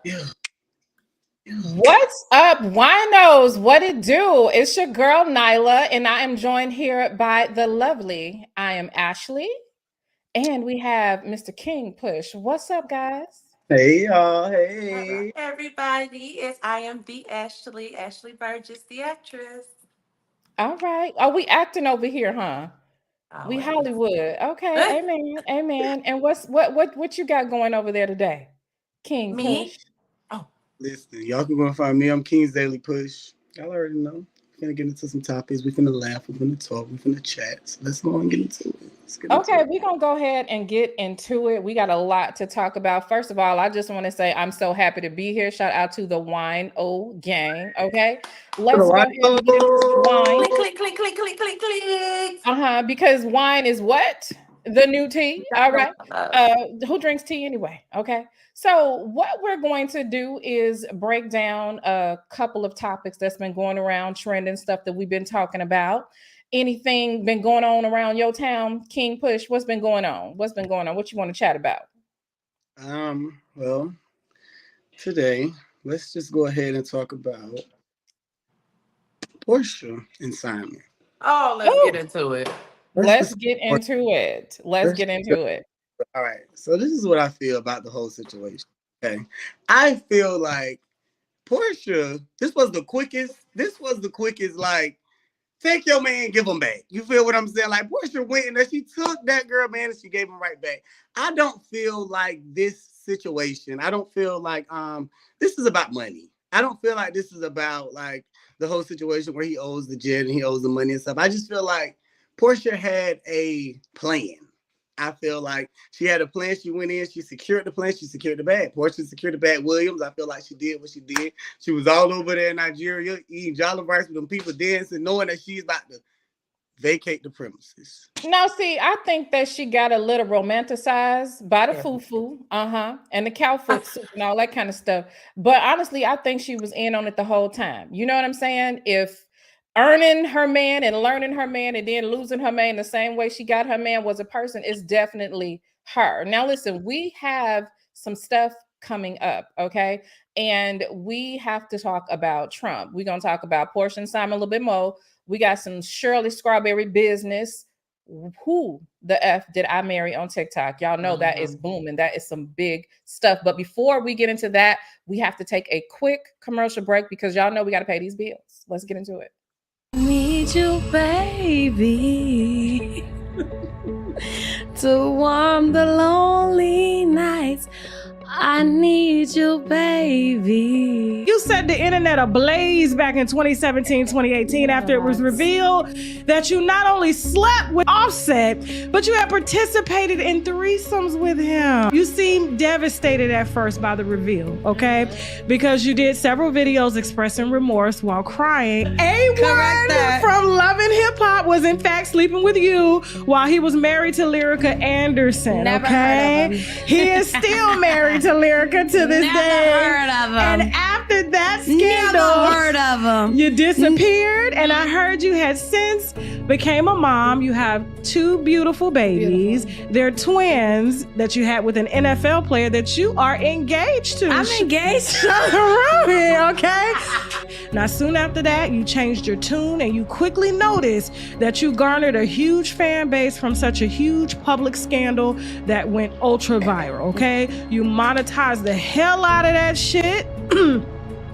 Yeah. What's up, winos? What it do? It's your girl Nyla, and I am joined here by the lovely. I am Ashley, and we have Mr. King Push. What's up, guys? Hey y'all. Hello, Hey. everybody. I am the Ashley Burgess, the actress. All right. Are we acting over here, huh? We Always. Hollywood. Okay. Amen. Amen. And what you got going over there today? King Me? Push. Oh, Listen, y'all can go and find me. I'm King's Daily Push. Y'all already know. We're gonna get into some topics. We're gonna laugh. We're gonna talk. We're gonna chat. So let's go and get into it. Okay, we're gonna go ahead and get into it. We got a lot to talk about. First of all, I just want to say I'm so happy to be here. Shout out to the Wine O gang. Okay, let's go ahead and get into the wine. click, click, click, click, click, click, click. Because wine is what? The new tea. All right. Uh, Who drinks tea anyway? Okay. So what we're going to do is break down a couple of topics that's been going around, trending stuff that we've been talking about. Anything been going on around your town, King Push? What's been going on? What's been going on? What you want to chat about? Well, today let's just go ahead and talk about Porsha and Simon. let's get into it. Let's get into it. Let's get into it. All right. So this is what I feel about the whole situation. Okay. I feel like Porsha, this was the quickest, like, take your man, give him back. You feel what I'm saying? Like, Porsha went and she took that girl, man, and she gave him right back. I don't feel like this situation, I don't feel like this is about money. I don't feel like this is about like the whole situation where he owes the jet and he owes the money and stuff. I just feel like Porsha had a plan. I feel like she had a plan. She went in, she secured the plan, she secured the bag. Porsha secured the bag. Williams, I feel like she did what she did. She was all over there in Nigeria eating jollof rice with them people dancing, knowing that she's about to vacate the premises. Now, see, I think that she got a little romanticized by the fufu, and the cow foot soup and all that kind of stuff. But honestly, I think she was in on it the whole time. You know what I'm saying? If earning her man and learning her man and then losing her man the same way she got her man was a person, it's definitely her. Now, listen, we have some stuff coming up, okay? And we have to talk about Trump. We're going to talk about Porsha and Simon a little bit more. We got some Shirley Strawberry business. Who the F did I marry on TikTok? Y'all know that is booming. That is some big stuff. But before we get into that, we have to take a quick commercial break because y'all know we got to pay these bills. Let's get into it. Need you, baby, to warm the lonely nights. I need you, baby. You set the internet ablaze back in 2017, 2018 after it was revealed that you not only slept with Offset, but you had participated in threesomes with him. You seemed devastated at first by the reveal, okay? Because you did several videos expressing remorse while crying. A1 from Love and Hip Hop was in fact sleeping with you while he was married to Lyrica Anderson, Never okay? heard of him. He is still married to Lyrica to this Never day. heard of him. And after that scandal, Never heard of him. you disappeared, and I heard you had since became a mom. You have two beautiful babies. They're twins that you had with an NFL player that you are engaged to. I'm engaged. Okay? Now, soon after that, you changed your tune and you quickly noticed that you garnered a huge fan base from such a huge public scandal that went ultra viral, okay? You monetized the hell out of that shit.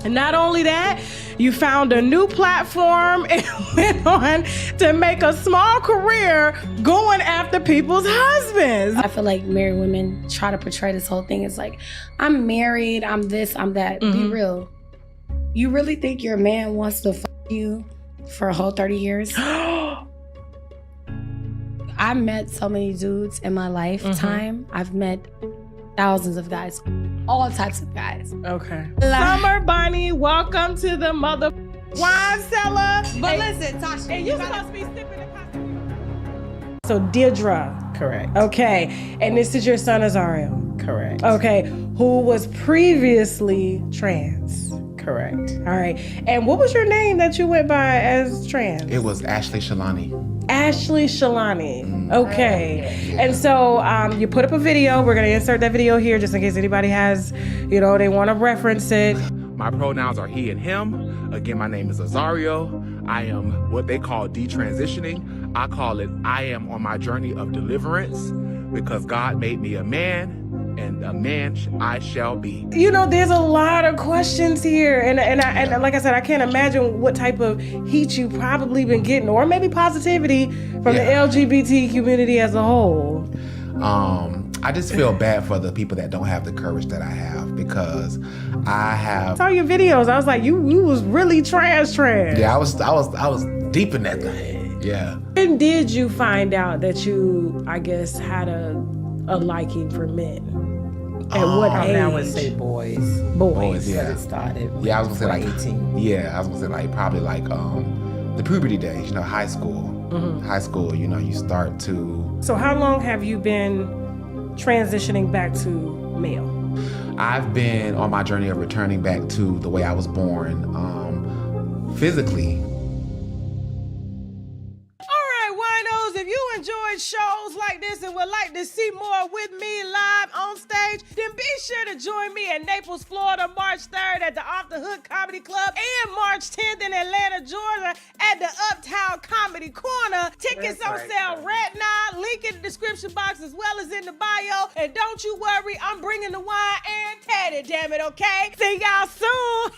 And not only that, you found a new platform and went on to make a small career going after people's husbands. I feel like married women try to portray this whole thing as like, I'm married, I'm this, I'm that. Be real. You really think your man wants to fuck you for a whole 30 years? I met so many dudes in my lifetime. I've met thousands of guys, all types of guys. Okay. Summer Bunny, welcome to the mother wine cellar. But listen, Tasha, And you supposed to be sipping the costume. So Deirdre. Correct. Okay. And this is your son Azariel. Correct. Okay. Who was previously trans. Correct. All right. And what was your name that you went by as trans? It was Ashley Shalani. Ashley Shalani. Okay. And so you put up a video. We're going to insert that video here just in case anybody has, they want to reference it. My pronouns are he and him. Again, my name is Azario. I am what they call detransitioning. I call it I am on my journey of deliverance because God made me a man, and a man I shall be. There's a lot of questions here. And like I said, I can't imagine what type of heat you probably been getting, or maybe positivity from the LGBT community as a whole. I just feel bad for the people that don't have the courage that I have, because I saw your videos. I was like, you was really trans. Yeah, I was deep in that thing. Yeah. When did you find out that you, I guess, had a liking for men? At what age? I would say boys. Boys, yeah. It started. Yeah, I was gonna say like 18. Yeah, I was gonna say like probably like the puberty days. High school. Mm-hmm. High school. You start to. So how long have you been transitioning back to male? I've been on my journey of returning back to the way I was born, physically. If you enjoyed shows like this and would like to see more with me live on stage, then be sure to join me in Naples, Florida, March 3rd at the Off the Hook Comedy Club, and March 10th in Atlanta, Georgia at the Uptown Comedy Corner. Tickets on sale right now. Link in the description box as well as in the bio. And don't you worry, I'm bringing the wine and Teddy, damn it, okay? See y'all soon.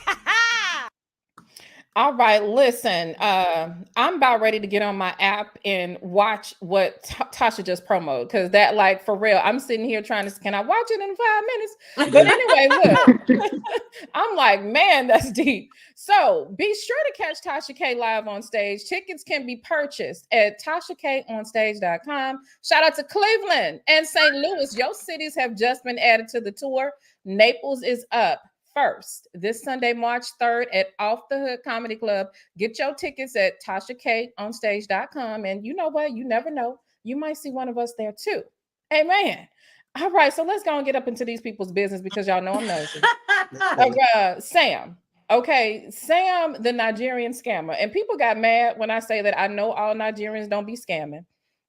All right, listen, I'm about ready to get on my app and watch what Tasha just promoted, because that, like, for real, I'm sitting here trying to, can I watch it in 5 minutes? But anyway, look, I'm like, man, that's deep. So be sure to catch Tasha K live on stage. Tickets can be purchased at TashaKOnStage.com. Shout out to Cleveland and St. Louis. Your cities have just been added to the tour. Naples is up first this Sunday, March 3rd at Off the Hood Comedy Club. Get your tickets at TashaKOnStage.com. And you know what? You never know. You might see one of us there too. Amen. All right, so let's go and get up into these people's business, because y'all know I'm nosy. Sam. Okay, Sam, the Nigerian scammer. And people got mad when I say that I know all Nigerians don't be scamming.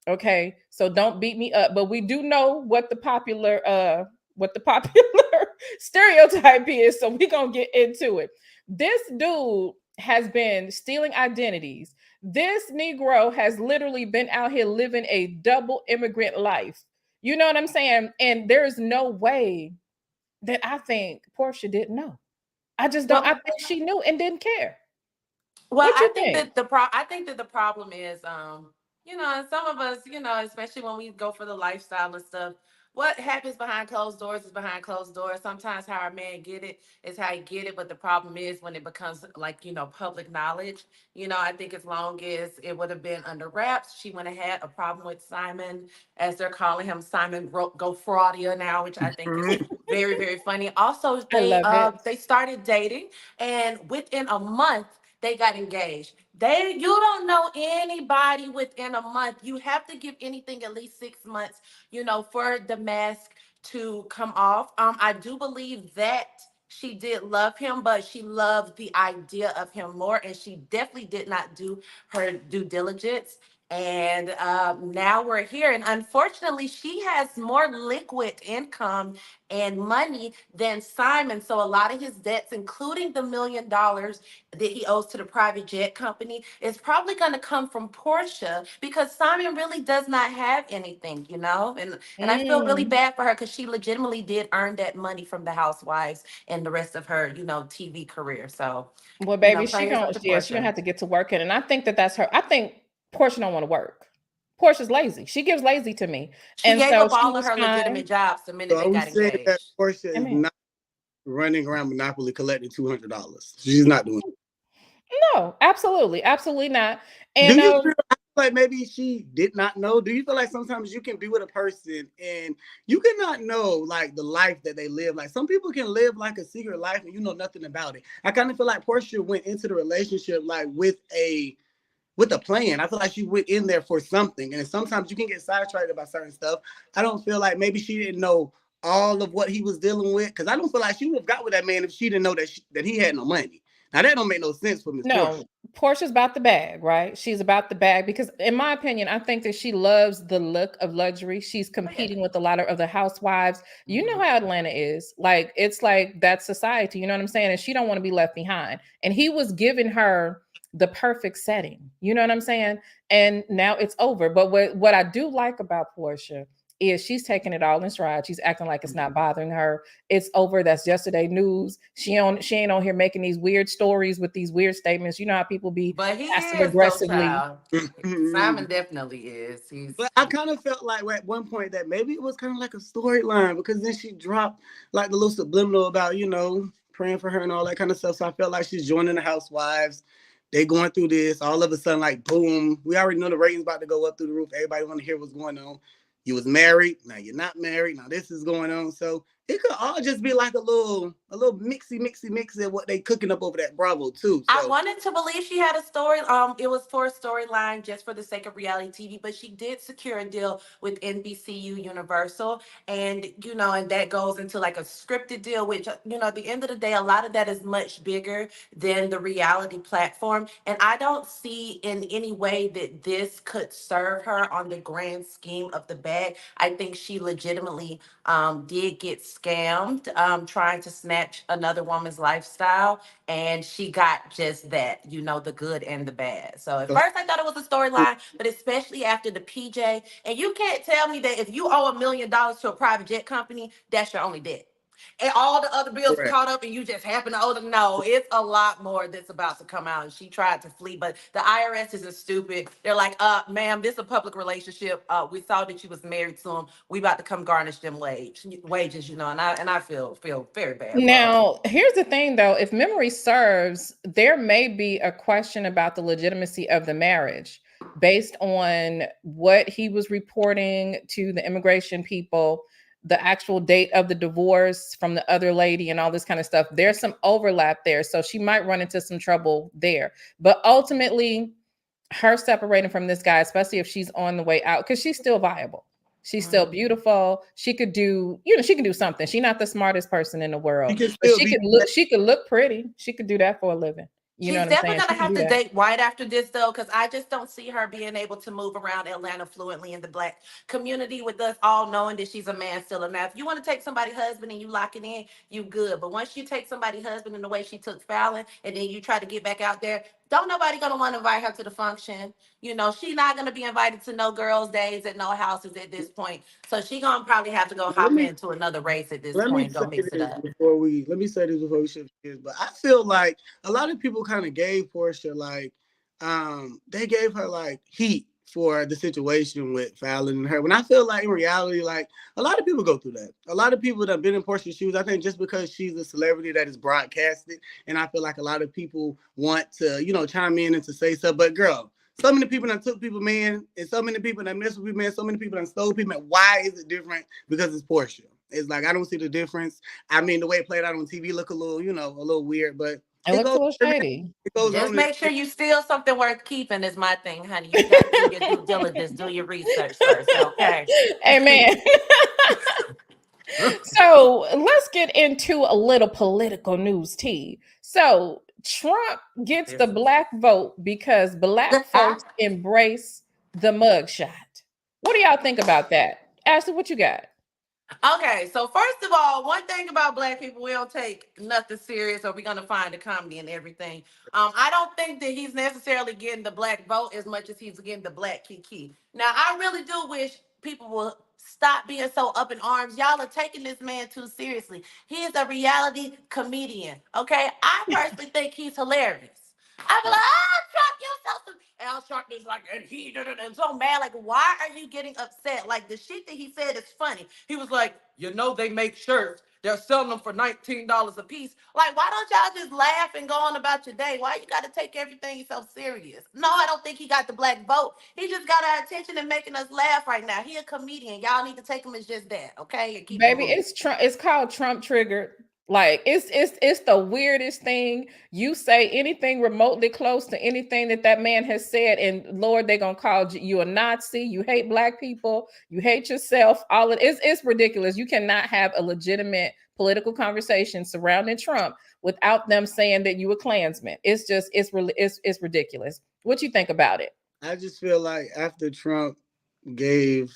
Okay, so don't beat me up. But we do know what the popular stereotype is, so we're gonna get into it. This dude has been stealing identities. This Negro has literally been out here living a double immigrant life. You know what I'm saying? And there's no way that I think Porsha didn't know. I just don't. I think she knew and didn't care. Well, I think that the problem is, some of us, especially when we go for the lifestyle and stuff, what happens behind closed doors is behind closed doors. Sometimes how a man get it is how he get it. But the problem is when it becomes like, public knowledge. I think as long as it would have been under wraps, she wouldn't have had a problem with Simon, as they're calling him, Simon Go Fraudia now, which I think is very, very funny. Also, they started dating, and within a month, they got engaged. You don't know anybody within a month. You have to give anything at least 6 months, for the mask to come off. I do believe that she did love him, but she loved the idea of him more, and she definitely did not do her due diligence. And now we're here. And unfortunately, she has more liquid income and money than Simon. So a lot of his debts, including the $1 million that he owes to the private jet company, is probably going to come from Porsha, because Simon really does not have anything, And I feel really bad for her, because she legitimately did earn that money from the Housewives and the rest of her, TV career. So, well, baby, she gonna have to get to work. And I think that's her. I think Porsha don't want to work. Porsha's lazy. She gives lazy to me. She gave up all of her legitimate jobs the minute they got engaged. That Porsha is not running around Monopoly collecting $200. She's not doing it. No, absolutely not. And do you feel like maybe she did not know? Do you feel like sometimes you can be with a person and you cannot know like the life that they live? Like some people can live like a secret life and you know nothing about it. I kind of feel like Porsha went into the relationship like with a plan. I feel like she went in there for something. And sometimes you can get sidetracked about certain stuff. I don't feel like maybe she didn't know all of what he was dealing with, because I don't feel like she would have got with that man if she didn't know that he had no money. Now that don't make no sense for Miss Porsha. No, Portia's about the bag, right? She's about the bag because, in my opinion, I think that she loves the look of luxury. She's competing with a lot of other housewives. You know how Atlanta is. Like, it's like that society, you know what I'm saying? And she don't want to be left behind. And he was giving her the perfect setting. You know what I'm saying? And now it's over. But what I do like about Porsha is she's taking it all in stride. She's acting like it's not bothering her. It's over. That's yesterday news. She ain't on here making these weird stories with these weird statements. You know how people be passive aggressively. Simon definitely is. But I kind of felt like at one point that maybe it was kind of like a storyline, because then she dropped like the little subliminal about, you know, praying for her and all that kind of stuff. So I felt like she's joining the housewives. They going through this. All of a sudden, like, boom, we already know the ratings about to go up through the roof. Everybody want to hear what's going on. You was married, now you're not married, now this is going on. So it could all just be like a little mixy of what they cooking up over that Bravo too. So I wanted to believe she had a story. It was for a storyline just for the sake of reality TV, but she did secure a deal with NBCU Universal, and you know, and that goes into like a scripted deal, which, you know, at the end of the day, a lot of that is much bigger than the reality platform, and I don't see in any way that this could serve her on the grand scheme of the bag. I think she legitimately did get scammed trying to snatch another woman's lifestyle, and she got just that, you know, the good and the bad. So at first I thought it was a storyline, but especially after the PJ, and you can't tell me that if you owe $1 million to a private jet company, that's your only debt. And all the other bills caught up and you just happen to owe them. No, it's a lot more that's about to come out. And she tried to flee, but the IRS isn't stupid. They're like, ma'am, this is a public relationship. We saw that you was married to him. We about to come garnish them wages, you know, and I feel very bad. Now, here's the thing though, if memory serves, there may be a question about the legitimacy of the marriage based on what he was reporting to the immigration people, the actual date of the divorce from the other lady and all this kind of stuff. There's some overlap there. So she might run into some trouble there. But ultimately, her separating from this guy, especially if she's on the way out, because she's still viable. She's still beautiful. She could do, you know, she can do something. She's not the smartest person in the world. But she could look pretty. She could do that for a living. You know what I'm saying? She's definitely going to have to date white after this, though, because I just don't see her being able to move around Atlanta fluently in the Black community with us all knowing that she's a man still. Now, if you want to take somebody's husband and you lock it in, you good. But once you take somebody's husband in the way she took Fallon and then you try to get back out there, don't nobody going to want to invite her to the function. You know, she's not going to be invited to no girls' days at no houses at this point. So she going to probably have to go hop into another race at this point. Don't mix it up. Let me say this before we shift gears. But I feel like a lot of people kind of gave Porsha like, they gave her like heat for the situation with Fallon and her. When I feel like in reality, like a lot of people go through that. A lot of people that have been in Porscha's shoes, I think just because she's a celebrity that is broadcasted, and I feel like a lot of people want to, you know, chime in and to say stuff. But girl, so many people that took people, man, and so many people that mess with people, man, so many people that stole people, man. Why is it different? Because it's Porsha. It's like, I don't see the difference. I mean, the way it played out on TV look a little, you know, a little weird, but it looks a little shady. Just make sure you steal something worth keeping is my thing, honey. You got to do your due diligence, do your research first, okay? Amen. So let's get into a little political news, T. So Trump gets the Black vote because Black folks embrace the mugshot. What do y'all think about that? Ashley, what you got? Okay, so first of all, one thing about Black people, we don't take nothing serious, or we're gonna find a comedy in everything. I don't think that he's necessarily getting the Black vote as much as he's getting the Black kiki. Now, I really do wish people will stop being so up in arms. Y'all are taking this man too seriously. He is a reality comedian, okay? I personally think he's hilarious. I be like, Trump, you so. Al Sharpton is like, and he did it, and so mad. Like, why are you getting upset? Like, the shit that he said is funny. He was like, you know, they make shirts. They're selling them for $19 a piece. Like, why don't y'all just laugh and go on about your day? Why you got to take everything so serious? No, I don't think he got the Black vote. He just got our attention and making us laugh right now. He a comedian. Y'all need to take him as just that, okay? And keep Baby, it's Trump. It's called Trump triggered. Like it's the weirdest thing. You say anything remotely close to anything that man has said, and Lord, they're gonna call you a Nazi. You hate Black people. You hate yourself. All it's ridiculous. You cannot have a legitimate political conversation surrounding Trump without them saying that you a Klansman. It's ridiculous. What you think about it? I just feel like after Trump gave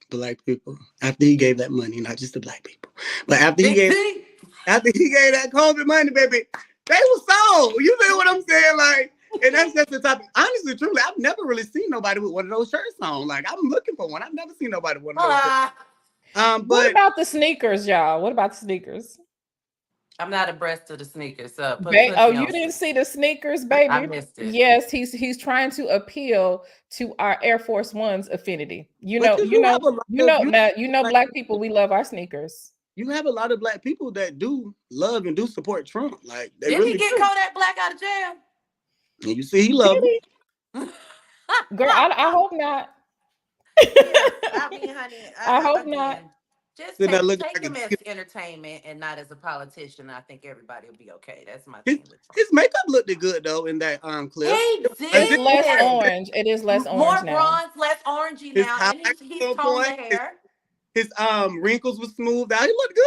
Black people, after he gave that money, not just the Black people, but after he gave that COVID money, baby, they were sold. You feel what I'm saying? Like, and that's just the topic. Honestly, truly, I've never really seen nobody with one of those shirts on. Like, I'm looking for one. I've never seen nobody with one of those shirts. But what about the sneakers, y'all? What about the sneakers? I'm not abreast of the sneakers. You didn't see the sneakers, baby? I missed it. Yes, he's trying to appeal to our Air Force One's affinity. Black people, we love our sneakers. You have a lot of Black people that do love and do support Trump. Like, they didn't really he get Kodak Black out of jail? And you see, he loved him. Girl, I hope not. I mean, honey, I hope not. Just take him as entertainment and not as a politician. I think everybody will be okay. That's my thing. His makeup looked good though in that clip. It's less orange. It is less orange more now. Bronze, less orangey now. And he's toned the hair. His wrinkles was smoothed out. He looked good.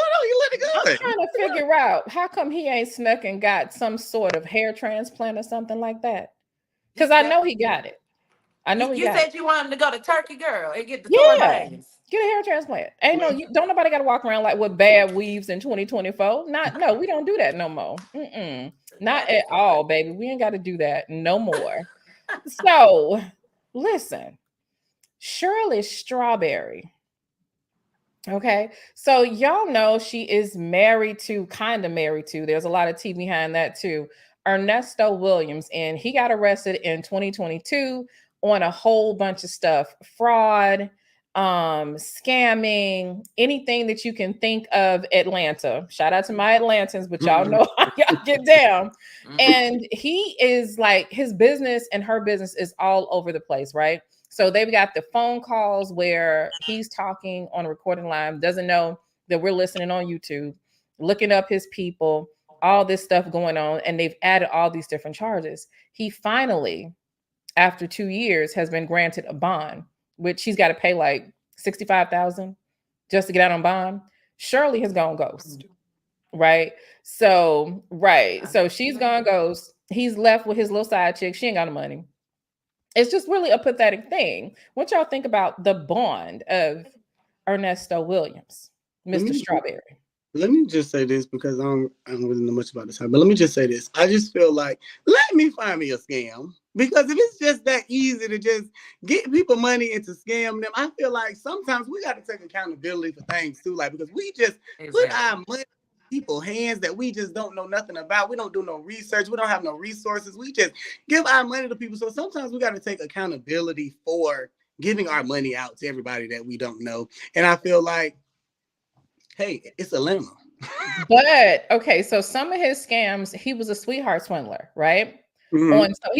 I'm trying to figure out how come he ain't snuck and got some sort of hair transplant or something like that. Because I know he got it. You said you wanted him to go to Turkey, girl, and get the toy bangs. Get a hair transplant. Don't nobody got to walk around like with bad weaves in 2024. No, we don't do that no more. Not at all, baby. We ain't got to do that no more. So, listen, Shirley Strawberry. Okay, so y'all know she is kind of married to. There's a lot of tea behind that too. Ernesto Williams, and he got arrested in 2022 on a whole bunch of stuff: fraud, scamming, anything that you can think of. Atlanta. Shout out to my Atlantans, but y'all know how y'all get down. And he is like, his business and her business is all over the place, right? So they've got the phone calls where he's talking on a recording line, doesn't know that we're listening on YouTube, looking up his people, all this stuff going on, and they've added all these different charges. He finally, after 2 years, has been granted a bond, which he's got to pay like $65,000 just to get out on bond. Shirley has gone ghost, right? So she's gone ghost. He's left with his little side chick. She ain't got no money. It's just really a pathetic thing. What y'all think about the bond of Ernesto Williams, Mr. Strawberry? Let me just say this, because I don't really know much about this, but let me just say this. I just feel like, let me find me a scam. Because if it's just that easy to just get people money and to scam them, I feel like sometimes we got to take accountability for things too. Like, because we just put our money in people's hands that we just don't know nothing about. We don't do no research. We don't have no resources. We just give our money to people. So sometimes we got to take accountability for giving our money out to everybody that we don't know. And I feel like, hey, it's Atlanta. But okay, so some of his scams, he was a sweetheart swindler, right? He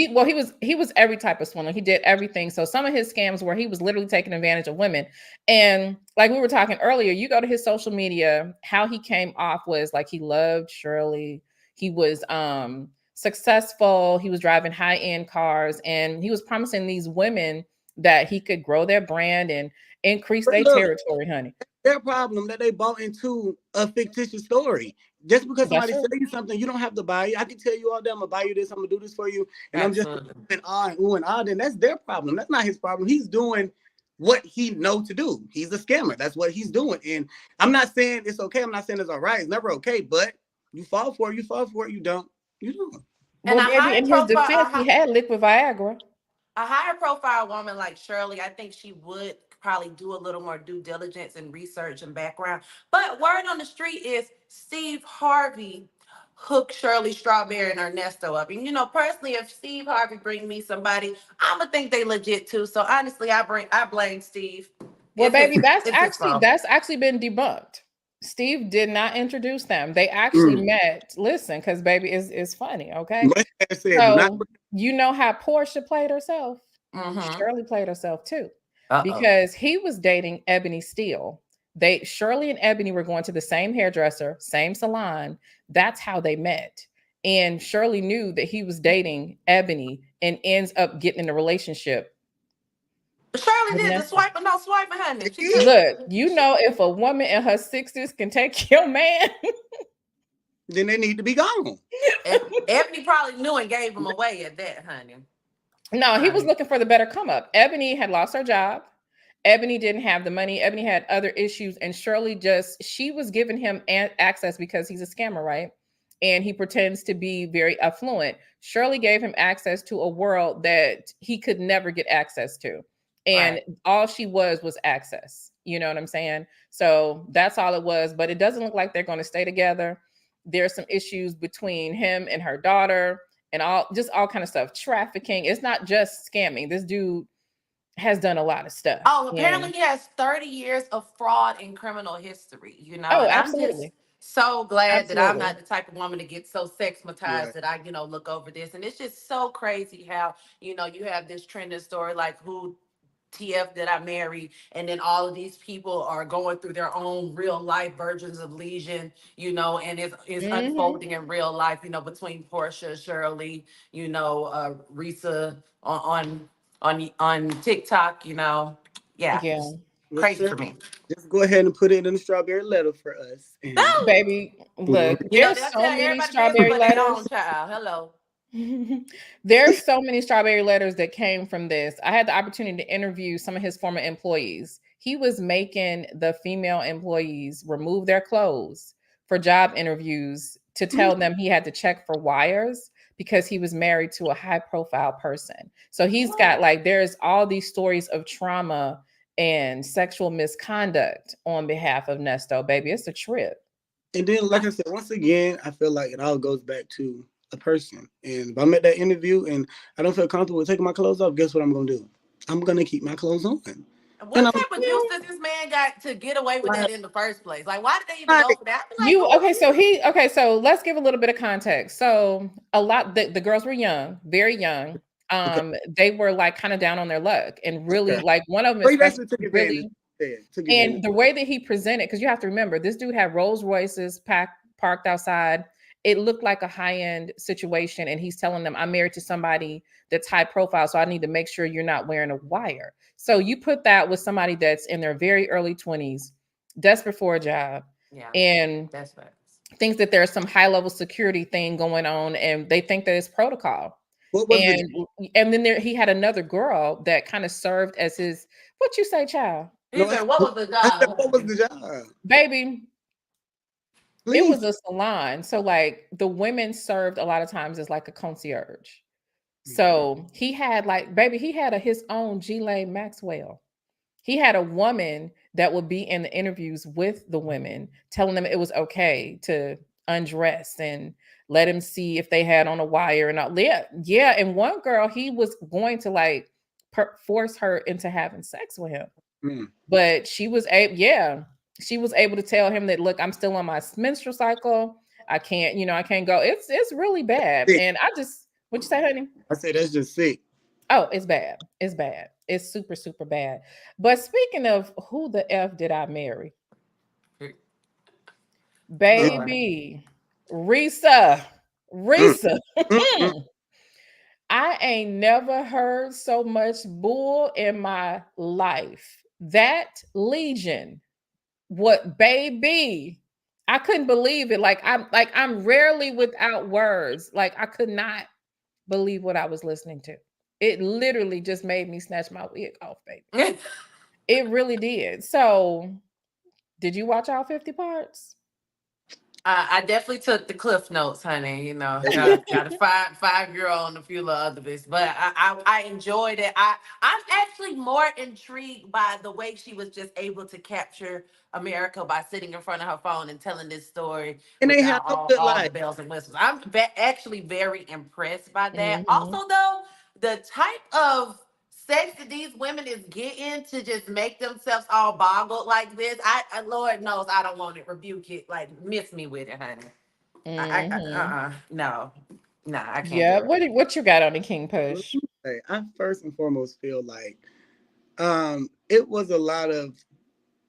was every type of swindler. He did everything. So some of his scams where he was literally taking advantage of women. And like we were talking earlier, you go to his social media, how he came off was like he loved Shirley. He was successful. He was driving high-end cars, and he was promising these women that he could grow their brand and increase their territory, honey. Their problem that they bought into a fictitious story. Just because somebody tells you something, you don't have to buy it. I can tell you all day, I'm gonna buy you this, I'm gonna do this for you, and I'm just then that's their problem. That's not his problem. He's doing what he know to do. He's a scammer. That's what he's doing. And I'm not saying it's okay. I'm not saying it's all right. It's never okay. But you fall for it. You fall for it. You don't. You don't. Well, maybe in his defense, he had liquid Viagra. A higher profile woman like Shirley, I think she would probably do a little more due diligence and research and background. But word on the street is Steve Harvey hooked Shirley Strawberry and Ernesto up. And personally, if Steve Harvey bring me somebody, I'ma think they legit too. So honestly, I blame Steve. Well, baby, that's actually been debunked. Steve did not introduce them. They actually met. Listen, because baby is funny, okay? So you know how Porsha played herself? Shirley played herself too. Because he was dating Ebony Steele. Shirley and Ebony were going to the same hairdresser, same salon. That's how they met. And Shirley knew that he was dating Ebony and ends up getting in a relationship Shirley did the swiping, no swiping, honey. Look, you know, if a woman in her 60s can take your man, then they need to be gone. Ebony probably knew and gave him away at that, honey. No, he was looking for the better come up. Ebony had lost her job. Ebony didn't have the money. Ebony had other issues, and Shirley she was giving him access because he's a scammer, right? And he pretends to be very affluent. Shirley gave him access to a world that he could never get access to. And all she was access. You know what I'm saying? So that's all it was. But it doesn't look like they're going to stay together. There's some issues between him and her daughter and all kind of stuff. Trafficking. It's not just scamming. This dude has done a lot of stuff. Oh, apparently he has 30 years of fraud and criminal history, you know. Oh, and absolutely. I'm just so glad that I'm not the type of woman to get so sexmatized that I, look over this. And it's just so crazy how, you have this trending story like who TF did I marry, and then all of these people are going through their own real life versions of Legion, and it's unfolding in real life, between Porsha, Shirley, Ressa on TikTok, crazy for me. Just go ahead and put it in the strawberry letter for us. No, baby, look, there's so many strawberry letters. Hello. There's so many strawberry letters that came from this. I had the opportunity to interview some of his former employees. He was making the female employees remove their clothes for job interviews to tell them he had to check for wires because he was married to a high profile person. So he's got there's all these stories of trauma and sexual misconduct on behalf of Nesto, baby. It's a trip. And then, like I said, once again, I feel like it all goes back to a person. And if I'm at that interview and I don't feel comfortable with taking my clothes off, guess what I'm going to do? I'm going to keep my clothes on. What type of juice does this man got to get away with that in the first place? Like, why did they even go for that? So let's give a little bit of context. So a lot, the girls were young, very young. They were kind of down on their luck and really one of them really, and the way that he presented, because you have to remember, this dude had Rolls Royces parked outside. It looked like a high-end situation. And he's telling them, I'm married to somebody that's high profile, so I need to make sure you're not wearing a wire. So you put that with somebody that's in their very early 20s, desperate for a job, and thinks that there's some high-level security thing going on, and they think that it's protocol. And then he had another girl that kind of served as his, what you say, child? He said, what was the job? What was the job? Baby, it was a salon. So the women served a lot of times as a concierge. So he had he had his own Ghislaine Maxwell. He had a woman that would be in the interviews with the women, telling them it was okay to undress and let him see if they had on a wire and all. Yeah. And one girl, he was going to force her into having sex with him. But she was able to tell him that, look, I'm still on my menstrual cycle. I can't go. It's really bad. And what'd you say, honey? I say that's just sick. Oh, it's bad. It's bad. It's super, super bad. But speaking of who the F did I marry? Baby, Ressa. I ain't never heard so much bull in my life. That Legion, what baby? I couldn't believe it. I'm rarely without words. I could not believe what I was listening to. It literally just made me snatch my wig off, baby. It really did. So, did you watch all 50 parts? I definitely took the cliff notes, honey. Got a 5-year-old and a few other bits, but I enjoyed it. I'm actually more intrigued by the way she was just able to capture America by sitting in front of her phone and telling this story. And they have all the bells and whistles. I'm actually very impressed by that. Also, though, the type of sex that these women is getting to just make themselves all boggled like this, Lord knows I don't want it. Rebuke it, miss me with it, honey. No, I can't. Yeah, what you got on the King Push? I first and foremost feel like it was a lot of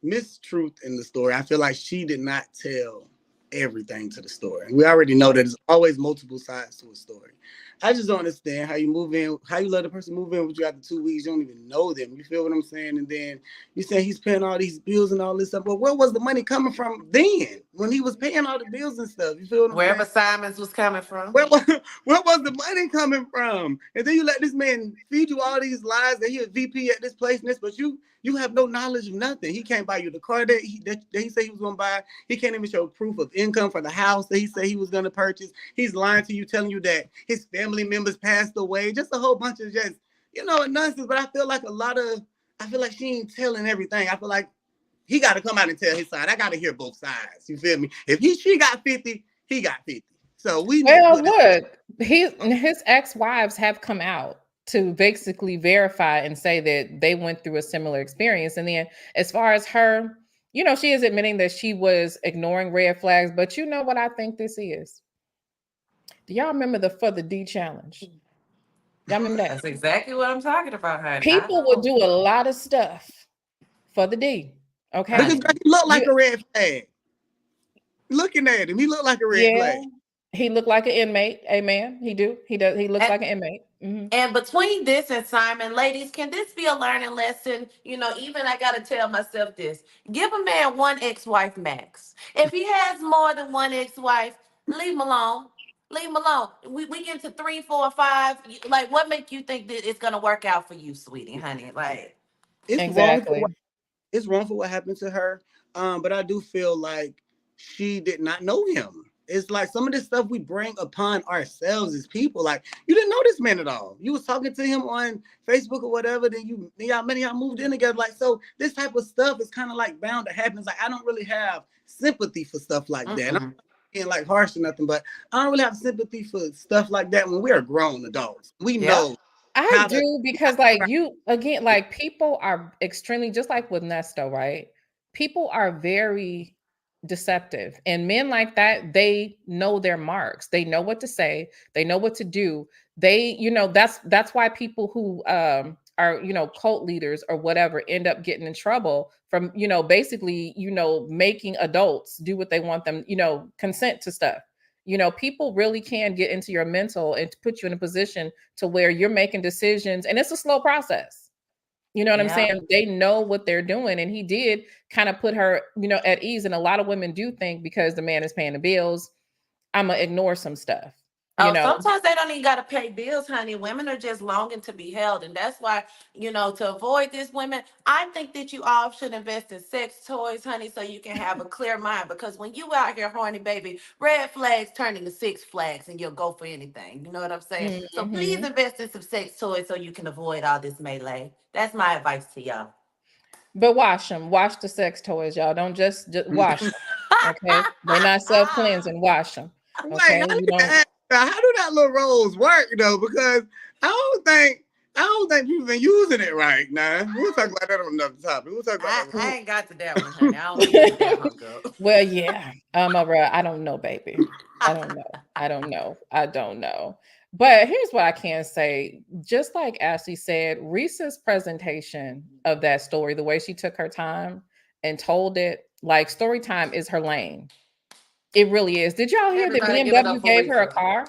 mistruth in the story. I feel like she did not tell everything to the story. And we already know that there's always multiple sides to a story. I just don't understand how you move in, how you let a person move in with you after 2 weeks. You don't even know them. You feel what I'm saying? And then you say he's paying all these bills and all this stuff. But where was the money coming from then when he was paying all the bills and stuff? You feel what I'm Wherever saying? Simon's was coming from. Where was the money coming from? And then you let this man feed you all these lies that he a VP at this place and this, but you have no knowledge of nothing. He can't buy you the car that he said he was going to buy. He can't even show proof of income for the house that he said he was going to purchase. He's lying to you, telling you that his family members passed away. Just a whole bunch of just, nonsense. But I feel like she ain't telling everything. I feel like he got to come out and tell his side. I got to hear both sides. You feel me? If she got 50, he got 50. So his ex-wives have come out to basically verify and say that they went through a similar experience. And then as far as her, she is admitting that she was ignoring red flags, but you know what I think this is? Do y'all remember the For the D challenge? Y'all remember that? That's exactly what I'm talking about, honey. People would do a lot of stuff for the D. Okay. Because he looked like a red flag. Looking at him, he looked like a red flag. He looked like an inmate. Amen. He does. He looks like an inmate. Mm-hmm. And between this and Simon, ladies, can this be a learning lesson? Even I got to tell myself this. Give a man one ex-wife max. If he has more than one ex-wife, leave him alone. Leave him alone. We get to 3, 4, 5. Like, what make you think that it's going to work out for you, sweetie, honey? Like, it's wrong for what happened to her. But I do feel like she did not know him. It's like some of this stuff we bring upon ourselves as people. Like, you didn't know this man at all. You was talking to him on Facebook or whatever. Then y'all moved in together. Like, so this type of stuff is kind of like bound to happen. It's like, I don't really have sympathy for stuff like that. And I'm not being like harsh or nothing, but I don't really have sympathy for stuff like that when we are grown adults. We know. I do, because people are extremely, just like with Nesto, right? People are very deceptive, and men like that, they know their marks. They know what to say. They know what to do. They, that's why people who are, cult leaders or whatever end up getting in trouble from, basically, making adults do what they want them, consent to stuff. People really can get into your mental and put you in a position to where you're making decisions, and it's a slow process. You know what I'm saying? They know what they're doing. And he did kind of put her, at ease. And a lot of women do think because the man is paying the bills, I'm going to ignore some stuff. Sometimes they don't even got to pay bills, honey. Women are just longing to be held. And that's why, to avoid this, women, I think that you all should invest in sex toys, honey, so you can have a clear mind. Because when you out here horny, baby, red flags turn into 6 flags and you'll go for anything. You know what I'm saying? Mm-hmm. So please invest in some sex toys so you can avoid all this melee. That's my advice to y'all. But wash them. Wash the sex toys, y'all. Don't just wash them. Okay? They're not self-cleansing. Wash them. Okay? How do that little rose work, because I don't think you've been using it right now. We'll talk about that on another topic. We'll talk about that. I ain't got to that one, honey. I don't get that hung up. Well, yeah. I don't know, baby. I don't know. But here's what I can say. Just like Ashley said, Ressa's presentation of that story, the way she took her time and told it, like, story time is her lane. It really is. Did y'all hear that BMW gave her a car?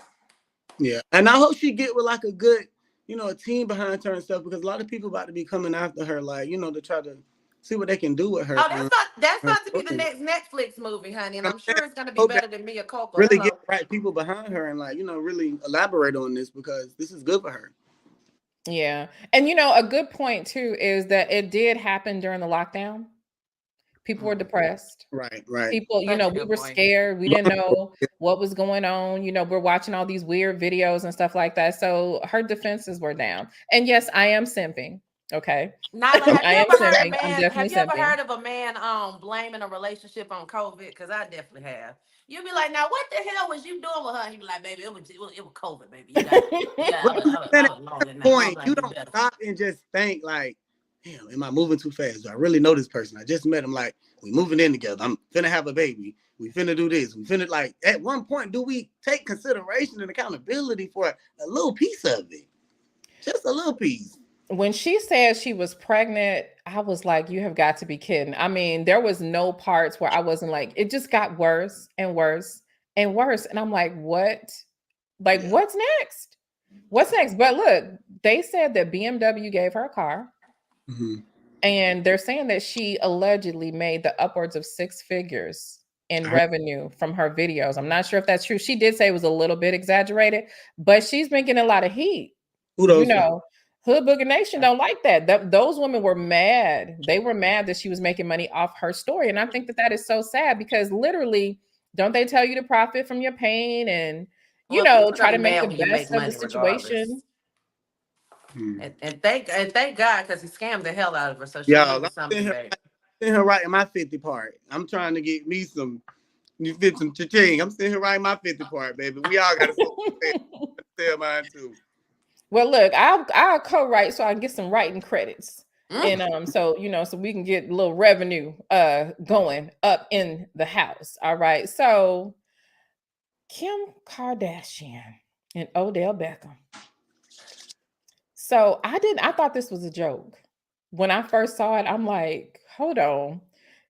Yeah. And I hope she get with like a good, a team behind her and stuff, because a lot of people about to be coming after her, like, to try to see what they can do with her. Oh, that's about to be the next Netflix movie, honey. And I'm sure it's going to be better than Mia Culpa. Really get the right people behind her and, like, really elaborate on this, because this is good for her. Yeah. And, a good point too is that it did happen during the lockdown. People were depressed. Right. People, we were scared. We didn't know what was going on. We're watching all these weird videos and stuff like that. So her defenses were down. And yes, I am simping. Okay. Have you ever heard of a man blaming a relationship on COVID? Because I definitely have. You'll be like, now what the hell was you doing with her? He'd be like, baby, it was COVID, baby. You don't stop and just think like, damn, am I moving too fast? Do I really know this person? I just met him. Like, we moving in together. I'm finna have a baby. We finna do this. We finna, like, at one point, do we take consideration and accountability for a little piece of it? Just a little piece. When she said she was pregnant, I was like, you have got to be kidding. I mean, there was no parts where I wasn't like, it just got worse and worse and worse. And I'm like, what? Like, what's next? What's next? But look, they said that BMW gave her a car. Mm-hmm. And they're saying that she allegedly made the upwards of 6 figures in revenue from her videos. I'm not sure if that's true. She did say it was a little bit exaggerated, but she's been getting a lot of heat. You know, Hood Booger Nation don't like that. Those women were mad. They were mad that she was making money off her story. And I think that is so sad because literally, don't they tell you to profit from your pain and, you know, try to make the best of the situation? And thank God, because he scammed the hell out of her. So she needed something back. Sitting here writing my 50 part. I'm trying to get me some. You fit some cha-ching. I'm sitting here writing my 50 part, baby. We all got to sell mine too. Well, look, I'll co-write so I can get some writing credits, and so you know, so we can get a little revenue going up in the house. All right, so Kim Kardashian and Odell Beckham. So I thought this was a joke. When I first saw it, I'm like, hold on.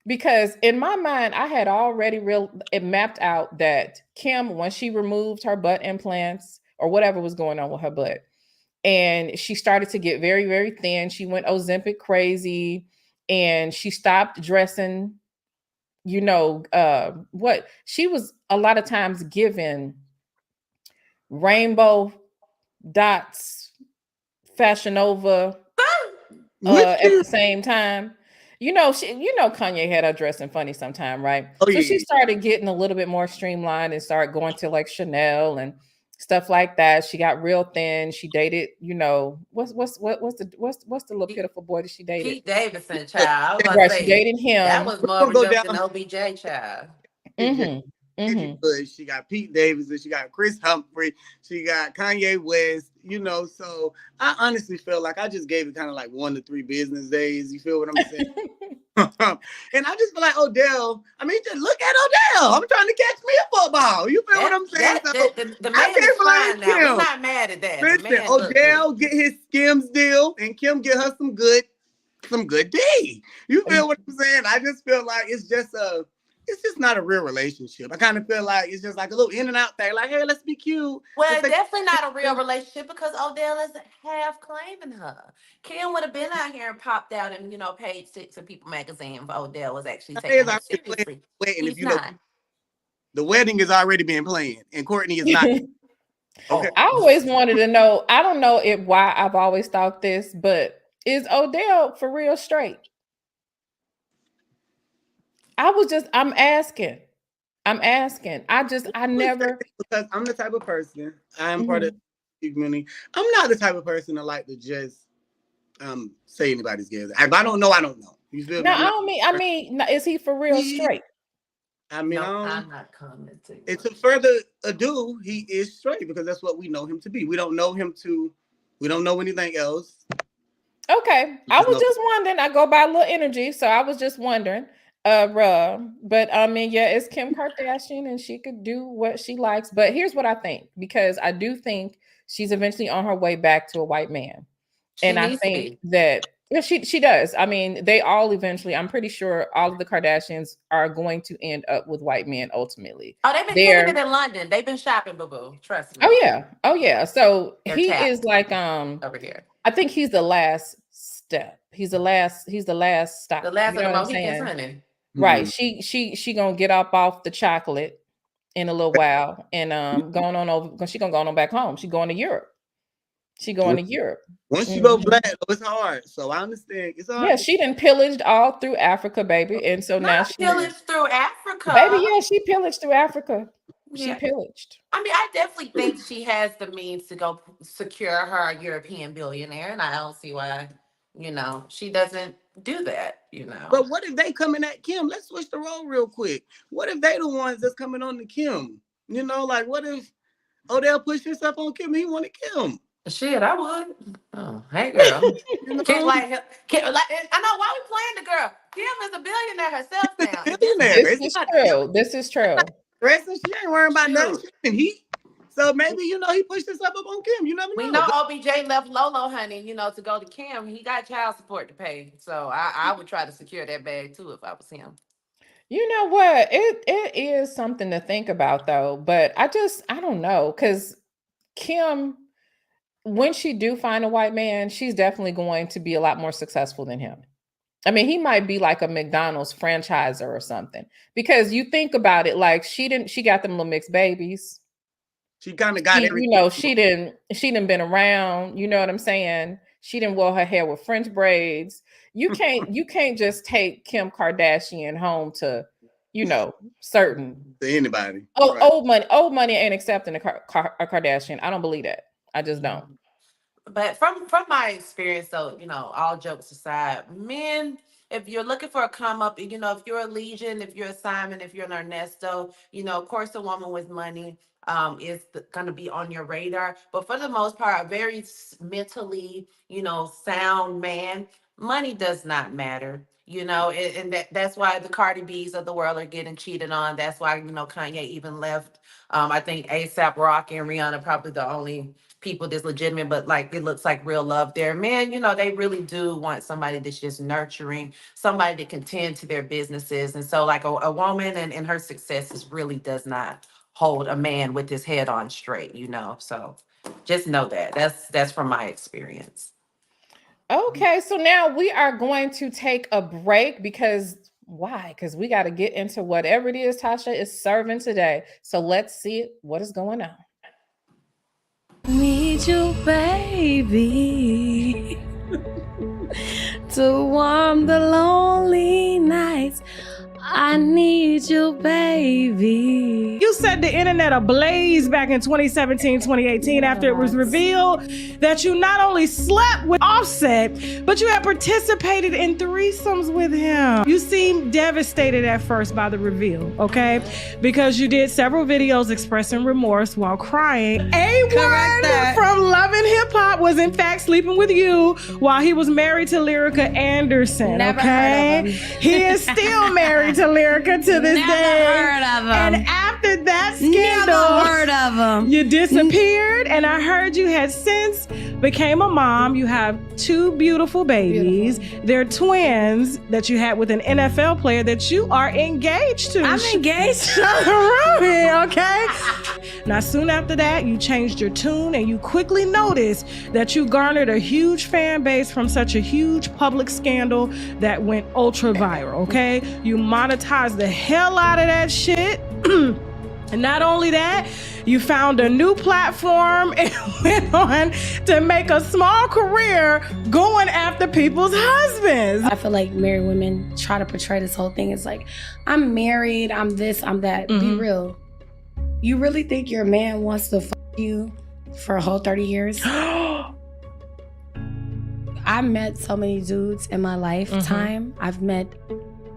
Because in my mind, I had already mapped out that Kim, when she removed her butt implants or whatever was going on with her butt, and she started to get very, very thin. She went Ozempic crazy and she stopped dressing, you know, what she was a lot of times given rainbow dots, Fashion Nova at the same time. You know, Kanye had her dressing funny sometime, right? So she started getting a little bit more streamlined and started going to like Chanel and stuff like that. She got real thin. She dated, you know, what's the little pitiful boy that she dated? Pete Davidson, child. I was about to say, she dated him. That was more of a joke than OBJ, child. She got Pete Davidson, she got Chris Humphrey, she got Kanye West, you know. So I honestly feel like I just gave it kind of like 1 to 3 business days. You feel what I'm saying? And I just feel like Odell. I mean, just look at Odell. I'm trying to catch me a football. You feel what I'm saying? The man is fine now. We're not mad at that. Listen, Odell get his Skims deal, and Kim get her some good D. You feel what I'm saying? I just feel like it's just not a real relationship. I kind of feel like it's just like a little in and out thing. Like, hey, let's be cute. Well, definitely not a real relationship because Odell is half claiming her. Kim would have been out here and popped out and, you know, page 6 of People magazine if Odell was actually taking her seriously. He's not. The wedding is already being planned and Courtney is not. Okay. I always wanted to know, I don't know why I've always thought this, but is Odell for real straight? I'm asking. I never. Because I'm the type of person, I'm part of the community. I'm not the type of person to like to just say anybody's gay. If I don't know, I don't know. You feel me? I mean, is he for real straight? I mean, no, I'm not commenting. It's a further ado, he is straight because that's what we know him to be. We don't know anything else. Okay. I was just wondering. I go by a little energy, so I was just wondering. But I mean, yeah, it's Kim Kardashian and she could do what she likes. But here's what I think, because I do think she's eventually on her way back to a white man. And I think that she does. I mean, they all eventually, I'm pretty sure all of the Kardashians are going to end up with white men ultimately. Oh, they've been killing it in London. They've been shopping, boo-boo. Trust me. Oh yeah. So he is like over here. I think he's the last step. He's the last stop. The last of the Mohicans, honey. Right. She gonna get up off the chocolate in a little while and going on over because she gonna go on back home. She going to Europe. Once you go black, it's hard. So I understand. It's hard. Yeah, she done pillaged all through Africa, baby. And so now she pillaged through Africa. Baby, yeah, she pillaged through Africa. She pillaged. I mean, I definitely think she has the means to go secure her European billionaire, and I don't see why, you know, she doesn't do that, you know. But what if they coming at Kim? Let's switch the role real quick. What if they the ones that's coming on to Kim? You know, like what if Odell pushed himself on Kim and he wanted Kim? Shit, I would. Oh, hey girl. I know why we playing the girl. Kim is a billionaire herself now. This is true. Ressa, she ain't worrying about nothing. So maybe, he pushed himself up on Kim. You never know. We know OBJ left Lolo, honey, to go to Kim. He got child support to pay. So I would try to secure that bag too if I was him. You know what? It is something to think about though, but I don't know, because Kim, when she do find a white man, she's definitely going to be a lot more successful than him. I mean, he might be like a McDonald's franchisor or something, because you think about it, like she got them little mixed babies. She kind of got everything. She didn't been around. You know what I'm saying? She didn't wear her hair with French braids. You can't just take Kim Kardashian home to, certain to anybody. Oh, right. Old money ain't accepting a Kardashian. I don't believe that. I just don't. But from my experience, though, all jokes aside, men, if you're looking for a come up, if you're a Legion, if you're a Simon, if you're an Ernesto, of course, a woman with money is going to be on your radar. But for the most part, a very mentally, sound man, money does not matter. And that's why the Cardi B's of the world are getting cheated on. That's why, Kanye even left. I think A$AP Rocky and Rihanna probably the only people that's legitimate, but like it looks like real love there. Man, they really do want somebody that's just nurturing, somebody to can tend to their businesses. And so like a woman and her successes really does not hold a man with his head on straight, So just know that. That's from my experience. Okay, so now we are going to take a break because why? Because we got to get into whatever it is Tasha is serving today. So let's see what is going on. Need you, baby, to warm the lonely nights. I need you, baby. You set the internet ablaze back in 2017, 2018 after it was revealed that you not only slept with Offset, but you had participated in threesomes with him. You seemed devastated at first by the reveal, okay? Because you did several videos expressing remorse while crying. A1 from Love and Hip Hop was in fact sleeping with you while he was married to Lyrica Anderson, Never okay? heard of him. He is still married to Lyrica to this Never day. heard of him. And after that scandal, Never heard of him. you disappeared, and I heard you had since became a mom. You have two beautiful babies. They're twins that you had with an NFL player that you are engaged to. I'm engaged. Okay? Now, soon after that, you changed your tune, and you quickly noticed that you garnered a huge fan base from such a huge public scandal that went ultra viral, okay? You monetized the hell out of that shit. And not only that, you found a new platform and went on to make a small career going after people's husbands. I feel like married women try to portray this whole thing as like, I'm married, I'm this, I'm that. Be real. You really think your man wants to you for a whole 30 years? I met so many dudes in my lifetime. I've met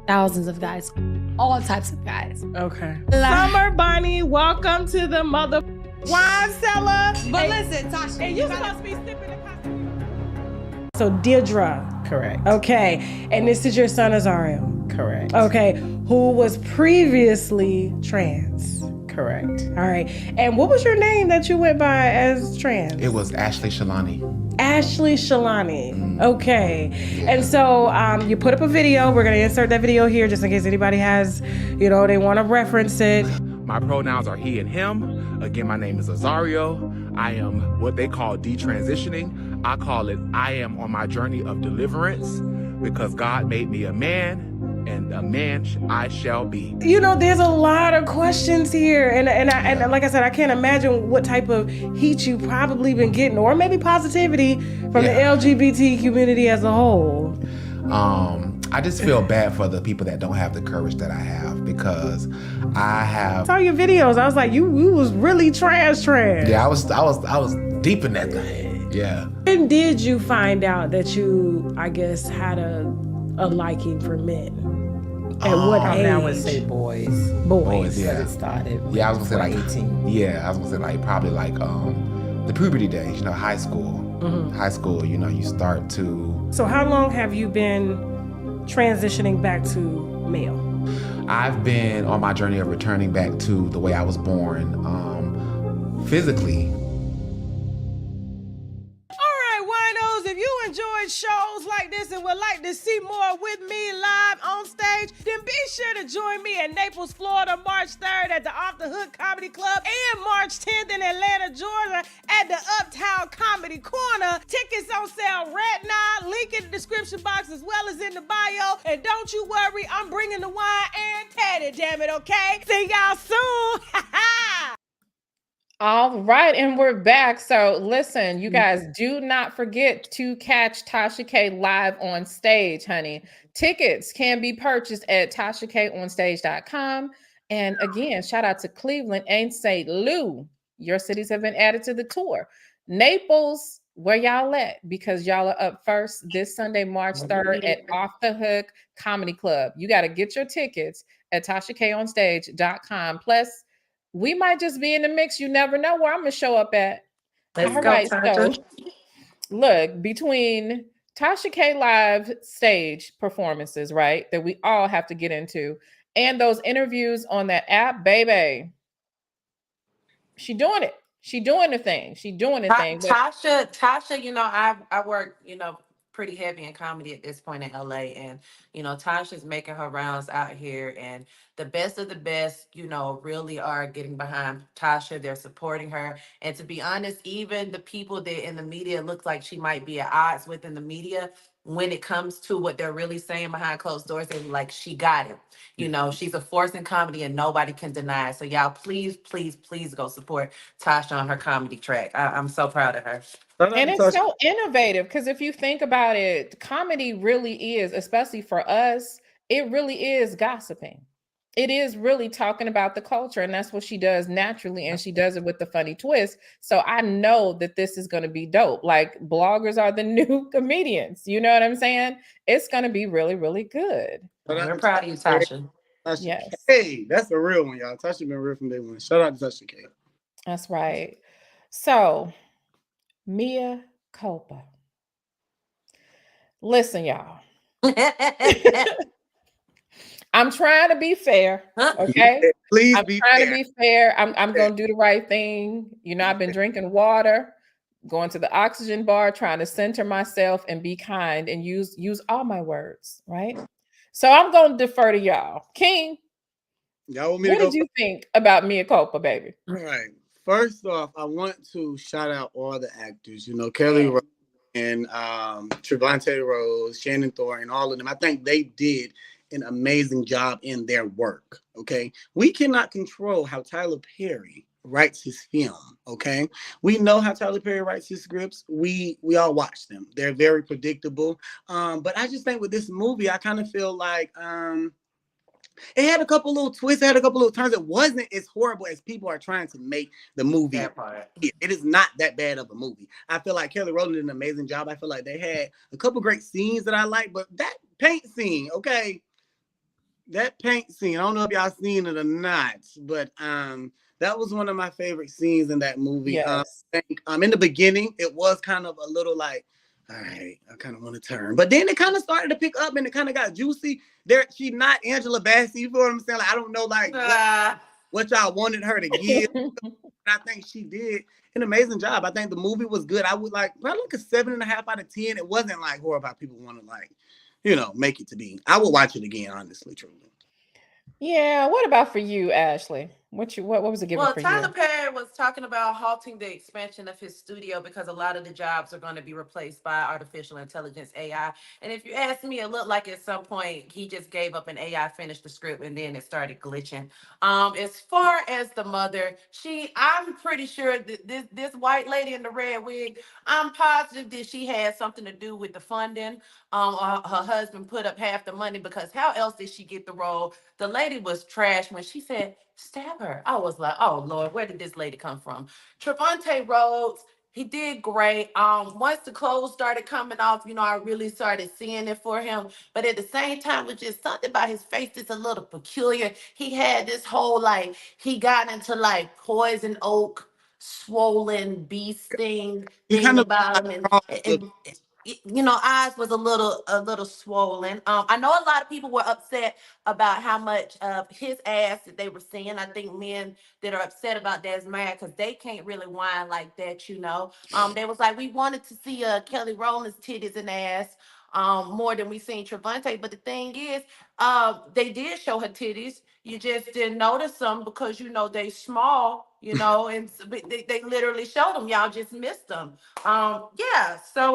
thousands of guys, all types of guys. Okay. Summer Bunny, welcome to the mother wine cellar. But listen, Tasha, and you're supposed to be sipping the coffee. So Deirdre. Correct. Okay. And this is your son Azario. Correct. Okay. Who was previously trans. Correct. All right. And what was your name that you went by as trans? It was Ashley Shalani. Ashley Shalani. Okay. And so you put up a video. We're going to insert that video here just in case anybody has, they want to reference it. My pronouns are he and him. Again, my name is Azario. I am what they call detransitioning. I call it I am on my journey of deliverance because God made me a man. And a man I shall be. There's a lot of questions here, and like I said, I can't imagine what type of heat you probably been getting, or maybe positivity from the LGBT community as a whole. I just feel bad for the people that don't have the courage that I have, because I saw your videos. I was like, you was really trans. Yeah, I was deep in that thing. Yeah. When did you find out that you, I guess, had a liking for men? At what age? I would say boys. Boys, yeah. It started. Yeah, I was gonna say like 18. Yeah, I was gonna say like probably like the puberty days. High school. High school. You start to. So how long have you been transitioning back to male? I've been on my journey of returning back to the way I was born physically. Winos, if you enjoyed shows like this and would like to see more with me live on stage, then be sure to join me in Naples, Florida, March 3rd at the Off the Hook Comedy Club and March 10th in Atlanta, Georgia at the Uptown Comedy Corner. Tickets on sale right now, link in the description box as well as in the bio. And don't you worry, I'm bringing the wine and Teddy, damn it, okay? See y'all soon. All right, and we're back. So listen, you guys, do not forget to catch Tasha K live on stage, honey. Tickets can be purchased at TashaKOnStage.com. And again, shout out to Cleveland and St. Lou. Your cities have been added to the tour. Naples, where y'all at? Because y'all are up first this Sunday, March 3rd at Off the Hook Comedy Club. You got to get your tickets at TashaKOnStage.com. Plus, we might just be in the mix. You never know where I'm gonna show up at. Let's go, Tasha. So look, between Tasha K live stage performances, right, that we all have to get into, and those interviews on that app, baby, she doing it. She doing the thing. She doing the thing. Tasha, you know, I work, you know, pretty heavy in comedy at this point in LA, and you know, Tasha's making her rounds out here, and the best of the best, you know, really are getting behind Tasha. They're supporting her, and to be honest, even the people that in the media look like she might be at odds with in the media, when it comes to what they're really saying behind closed doors, they're like, she got it. You know, she's a force in comedy and nobody can deny it. So y'all, please, please, please go support Tasha on her comedy track. I'm so proud of her. And it's so innovative because if you think about it, comedy really is, especially for us, it really is gossiping. It is really talking about the culture, and that's what she does naturally, and she does it with the funny twist. So I know that this is going to be dope. Like, bloggers are the new comedians. You know what I'm saying? It's going to be really, really good. We're proud of you, Tasha. Yes. Hey, that's a real one, y'all. Tasha been real from day one. Shout out to Tasha K. That's right. So, Mea culpa. Listen, y'all. I'm trying to be fair, okay? Please I'm be trying fair. to be fair. I'm going to do the right thing. You know, I've been drinking water, going to the oxygen bar, trying to center myself and be kind and use all my words, right? So I'm going to defer to y'all. King, y'all want me what to did you think about Mea culpa, baby? All right. First off, I want to shout out all the actors. You know, Kelly Rose and Trevante Rose, Shannon Thorne, all of them. I think they did an amazing job in their work. Okay, we cannot control how Tyler Perry writes his film. Okay, we know how Tyler Perry writes his scripts. We all watch them. They're very predictable. But I just think with this movie, I kind of feel like it had a couple little twists, it had a couple little turns. It wasn't as horrible as people are trying to make the movie. It is not that bad of a movie. I feel like Kelly Rowland did an amazing job. I feel like they had a couple great scenes that I like, but that paint scene, okay, that paint scene, I don't know if y'all seen it or not, but that was one of my favorite scenes in that movie. Yes. In the beginning, it was kind of a little like, all right, I kind of want to turn. But then it kind of started to pick up and it kind of got juicy. She's not Angela Bassett, you feel what I'm saying? Like, I don't know like what y'all wanted her to give. I think she did an amazing job. I think the movie was good. I would probably like a 7.5 out of 10. It wasn't like horrible people want to make it to be. I would watch it again, honestly, truly. Yeah. What about for you, Ashley? What was it giving for you? Well, Tyler Perry was talking about halting the expansion of his studio because a lot of the jobs are going to be replaced by artificial intelligence, AI. And if you ask me, it looked like at some point he just gave up and AI finished the script and then it started glitching. As far as the mother, I'm pretty sure that this white lady in the red wig, I'm positive that she had something to do with the funding. Her husband put up half the money because how else did she get the role? The lady was trash when she said, stab her. I was like, oh Lord, where did this lady come from? Trevante Rhodes, he did great. Once the clothes started coming off, I really started seeing it for him. But at the same time, it was just something about his face that's a little peculiar. He had this whole he got into poison oak, swollen bee sting thing about him. eyes was a little swollen. I know a lot of people were upset about how much of his ass that they were seeing. I think men that are upset about that is mad because they can't really whine like that. They was like, we wanted to see Kelly Rowland's titties and ass more than we seen Trevante. But the thing is, they did show her titties. You just didn't notice them because they small, and they literally showed them. Y'all just missed them. Yeah. So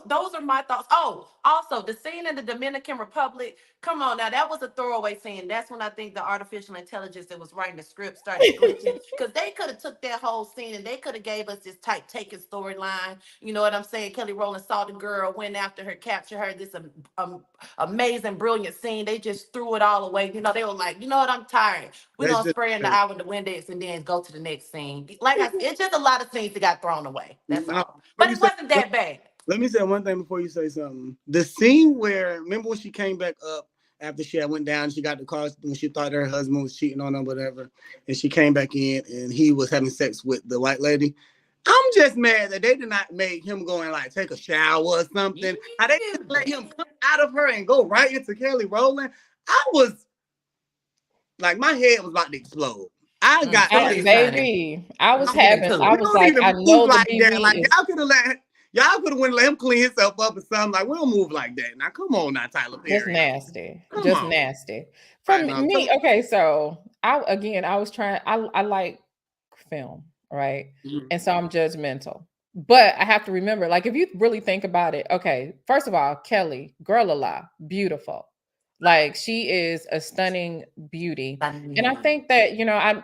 those are my thoughts. Oh, also the scene in the Dominican Republic. Come on now, that was a throwaway scene. That's when I think the artificial intelligence that was writing the script started glitching because they could have took that whole scene and they could have gave us this tight taken storyline. You know what I'm saying? Kelly Rowland saw the girl, went after her, captured her. This amazing, brilliant scene. They just threw it all away. They were like, you know what? I'm tired. We're gonna spray in the eye with the Windex and then go to the next scene. Like it's just a lot of scenes that got thrown away. That's all. But it wasn't that bad. Let me say one thing before you say something. The scene where, remember when she came back up after she had went down, she got the car when she thought her husband was cheating on her, whatever, and she came back in and he was having sex with the white lady. I'm just mad that they did not make him go and like take a shower or something. How they just let him come out of her and go right into Kelly Rowland. I was like, my head was about to explode. I was like, I know like that. Like y'all could have went and let him clean himself up or something. Like, we don't move like that. Now, come on now, Tyler Perry. Just nasty. Nasty. From me, okay, so I like film, right? Mm-hmm. And so I'm judgmental. But I have to remember, like, if you really think about it, okay, first of all, Kelly, girl alive, beautiful. Like, she is a stunning beauty. And I think that,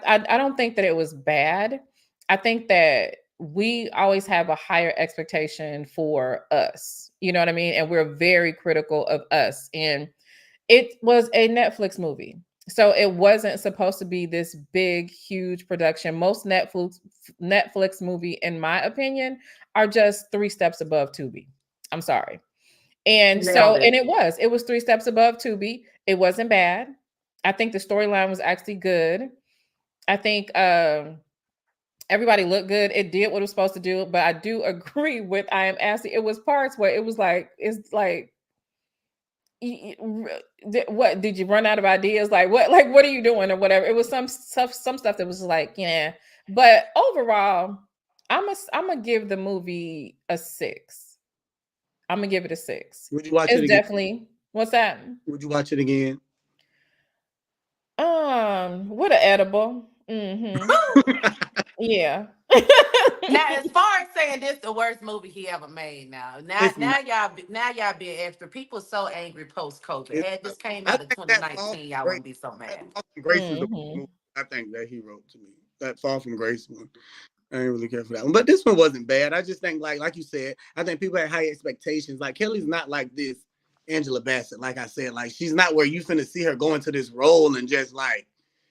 I don't think that it was bad. I think that we always have a higher expectation for us. You know what I mean? And we're very critical of us. And it was a Netflix movie. So it wasn't supposed to be this big, huge production. Most Netflix movie, in my opinion, are just 3 steps above Tubi. I'm sorry. And so, and it was 3 steps above Tubi. It wasn't bad. I think the storyline was actually good. I think everybody looked good. It did what it was supposed to do. But I do agree with I Am Ashley. It was parts where it was like, what did you run out of ideas? Like what are you doing or whatever? It was some stuff that was like, yeah. But overall, I'm gonna give the movie a 6. I'm gonna give it a 6. Would you watch it again? Definitely. What's that? Would you watch it again? What an edible. Mm-hmm. Yeah. Now, as far as saying this the worst movie he ever made, now y'all being extra. People so angry post COVID. Had this came out in 2019, y'all wouldn't be so mad. Grace is the movie I think that he wrote to me. That Fall from Grace one. I didn't really care for that one. But this one wasn't bad. I just think, like you said, I think people had high expectations. Like, Kelly's not like this Angela Bassett. Like I said, like, she's not where you finna see her go into this role and just, like,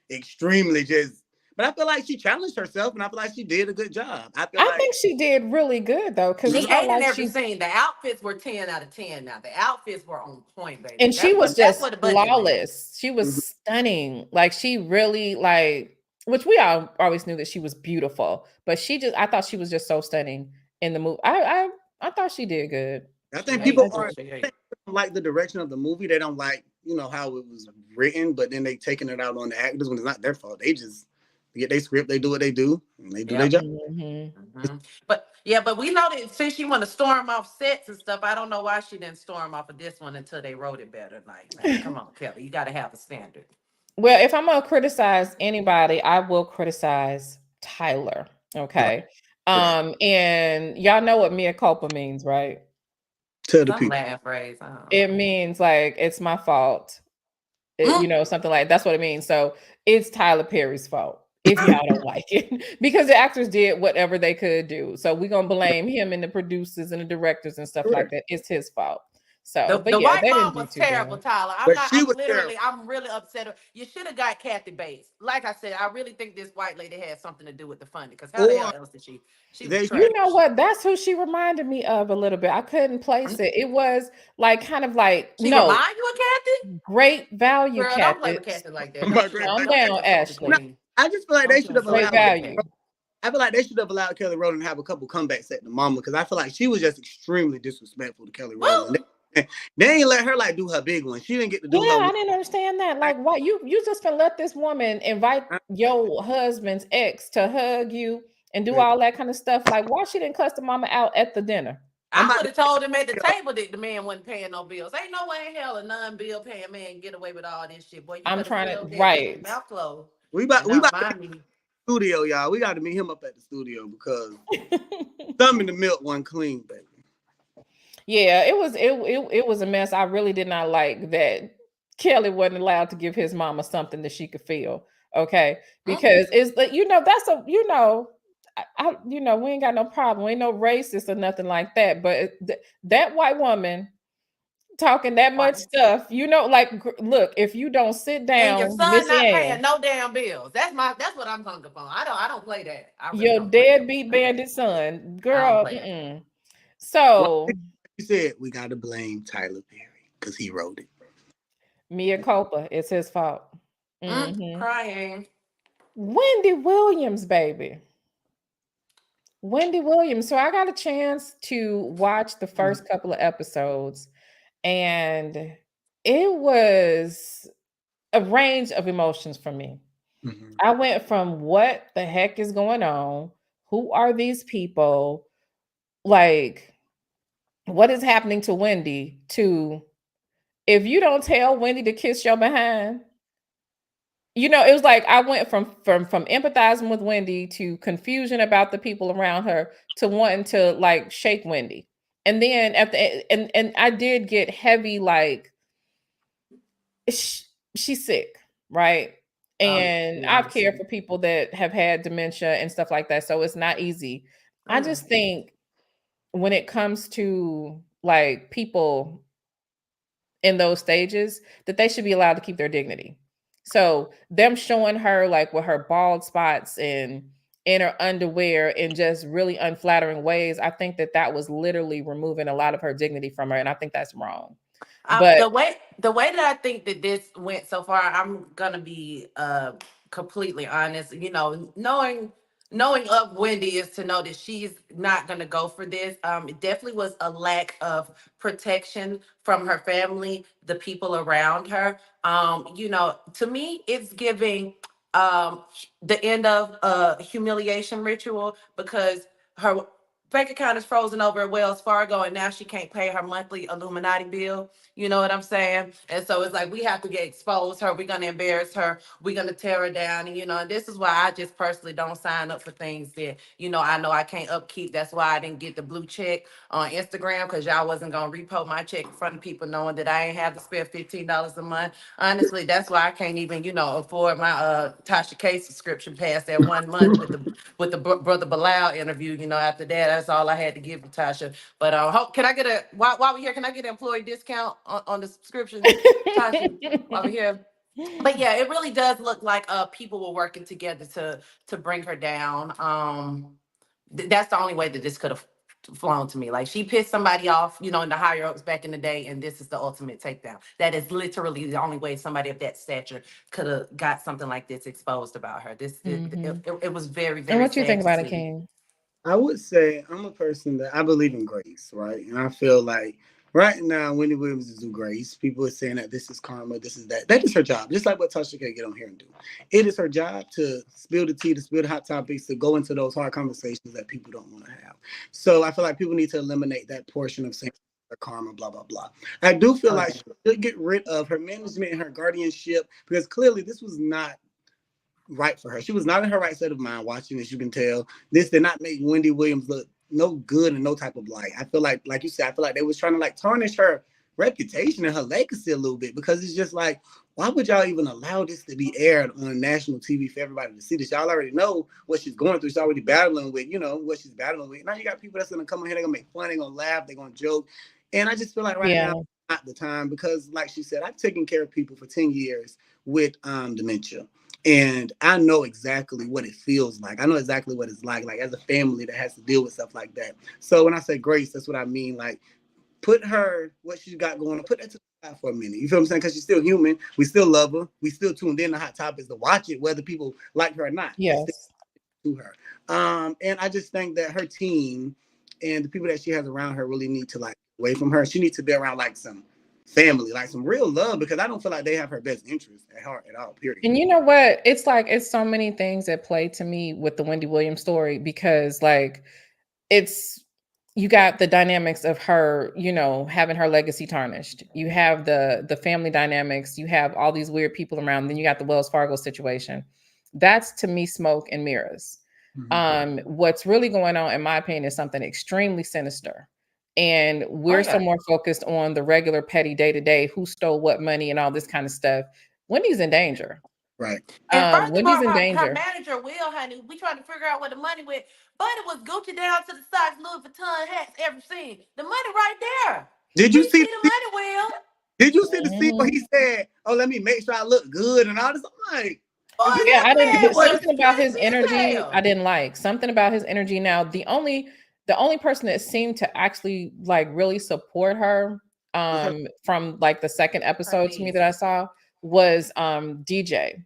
extremely just... But I feel like she challenged herself, and I feel like she did a good job. I think she did really good, though. Because she ain't like every scene. The outfits were 10 out of 10 now. The outfits were on point, baby. And she was just flawless. She was stunning. Like, she really, like... Which we all always knew that she was beautiful, but I thought she was just so stunning in the movie. I thought she did good. I think people don't like the direction of the movie. They don't like, how it was written, but then they taking it out on the actors when it's not their fault. They just get their script, they do what they do, and they do their job. Mm-hmm. But we know that since she want to storm off sets and stuff, I don't know why she didn't storm off of this one until they wrote it better. Like come on, Kelly, you got to have a standard. Well, if I'm going to criticize anybody, I will criticize Tyler. Okay. And y'all know what mea culpa means, right? To the people. It means like, it's my fault. Something like that's what it means. So it's Tyler Perry's fault if y'all don't like it, because the actors did whatever they could do. So we're going to blame him and the producers and the directors and stuff like that. It's his fault. So the white mom was terrible, Tyler. I'm really upset. You should have got Kathy Bates. Like I said, I really think this white lady had something to do with the funding. Because how the hell else did she? You know what? That's who she reminded me of a little bit. I couldn't place it. It was like kind of like she remind you of Kathy? Great value, Kathy. Don't play with Kathy like that. Calm down, Ashley. I just feel like they should have great value. I feel like they should have allowed Kelly Rowland to have a couple comebacks at the mama, because I feel like she was just extremely disrespectful to Kelly Rowland. They ain't let her like do her big one. She didn't get to do her. I didn't understand that. Like, why you just gonna let this woman invite your husband's ex to hug you and do all that kind of stuff? Like, why she didn't cuss the mama out at the dinner? I would have told him at the table that the man wasn't paying no bills. Ain't no way in hell a non-bill paying man get away with all this shit. Boy, you I'm trying to right. Mouth closed. We about to studio, y'all. We got to meet him up at the studio because some in the milk one clean, baby. Yeah, it was a mess. I really did not like that Kelly wasn't allowed to give his mama something that she could feel. Okay, because it's like, that's a I we ain't got no problem. We ain't no racist or nothing like that. But that white woman talking that much stuff, like, look, if you don't sit down, and your son not paying no damn bills. That's what I'm hung up on. I don't play that. Your deadbeat bandit son, girl. So you said we got to blame Tyler Perry because he wrote it. Mea culpa. It's his fault. Crying. Wendy Williams, baby. Wendy Williams. So I got a chance to watch the first couple of episodes, and it was a range of emotions for me. I went from what the heck is going on? Who are these people? Like, what is happening to Wendy? To, if you don't tell Wendy to kiss your behind, it was like I went from empathizing with Wendy to confusion about the people around her to wanting to like shake Wendy. And then at the and I did get heavy, like she's sick, right? And I've cared for people that have had dementia and stuff like that, so it's not easy. I just think when it comes to like people in those stages, that they should be allowed to keep their dignity. So them showing her like with her bald spots and in her underwear in just really unflattering ways, I think that was literally removing a lot of her dignity from her, and I think that's wrong. But the way that I think that this went so far, I'm gonna be completely honest. Knowing of Wendy is to know that she's not going to go for this. It definitely was a lack of protection from her family, the people around her. To me, it's giving the end of a humiliation ritual, because her bank account is frozen over at Wells Fargo, and now she can't pay her monthly Illuminati bill. You know what I'm saying? And so it's like, we have to expose her. We're going to embarrass her. We're going to tear her down. And, this is why I just personally don't sign up for things that, I know I can't upkeep. That's why I didn't get the blue check on Instagram, because y'all wasn't going to repost my check in front of people knowing that I ain't have to spend $15 a month. Honestly, that's why I can't even, afford my Tasha K subscription past that 1 month with the Brother Bilal interview. After that, that's all I had to give to Tasha. But can I get while we're here, can I get an employee discount on the subscription, Tasha, while we're here? But yeah, it really does look like people were working together to bring her down. That's the only way that this could have flown to me. Like, she pissed somebody off, in the higher ups back in the day, and this is the ultimate takedown. That is literally the only way somebody of that stature could have got something like this exposed about her. It was very, very. And what do you think about it, King? I would say I'm a person that I believe in grace, right? And I feel like right now, Wendy Williams is do grace. People are saying that this is karma, this is that. That is her job, just like what Tasha can get on here and do. It is her job to spill the tea, to spill the hot topics, to go into those hard conversations that people don't want to have. So I feel like people need to eliminate that portion of saying karma, blah, blah, blah. I do feel like she should get rid of her management and her guardianship, because clearly this was not right for her. She was not in her right state of mind watching this. You can tell this did not make Wendy Williams look no good in no type of light. I feel like you said, I feel like they was trying to like tarnish her reputation and her legacy a little bit, because it's just like, why would y'all even allow this to be aired on national TV for everybody to see this? Y'all already know what she's going through. She's already battling with, what she's battling with. Now you got people that's gonna come in here, they're gonna make fun, they're gonna laugh, they're gonna joke. And I just feel like right now, not the time, because like she said, I've taken care of people for 10 years with dementia. And I know exactly what it feels like. I know exactly what it's like as a family that has to deal with stuff like that. So when I say grace, that's what I mean. Like, put her, what she's got going on, put that to the side for a minute. You feel what I'm saying? Because she's still human. We still love her. We still tuned in to Hot Topics to watch it, whether people like her or not. Yes. To her. And I just think that her team and the people that she has around her really need to like away from her. She needs to be around like some family, like some real love, because I don't feel like they have her best interest at heart at all, period. And you know what? It's like, it's so many things at play to me with the Wendy Williams story, because like you got the dynamics of her, you know, having her legacy tarnished. You have the family dynamics. You have all these weird people around. Then you got the Wells Fargo situation. That's to me smoke and mirrors. What's really going on, in my opinion, is something extremely sinister. And we're so more focused on the regular petty day-to-day, who stole what money and all this kind of stuff. Wendy's in danger. Right. And first Wendy's of all, in danger. her manager, Will, honey, we tried to figure out where the money went, but it was Gucci down to the socks, Louis Vuitton hats, everything. The money right there. Did you see the money, Will? Did you see the scene where he said, "Oh, let me make sure I look good" and all this? I'm like, yeah, I didn't. Something about his energy, I didn't like. Something about his energy. Now, the only person that seemed to actually like really support her, from like the second episode to me that I saw was DJ.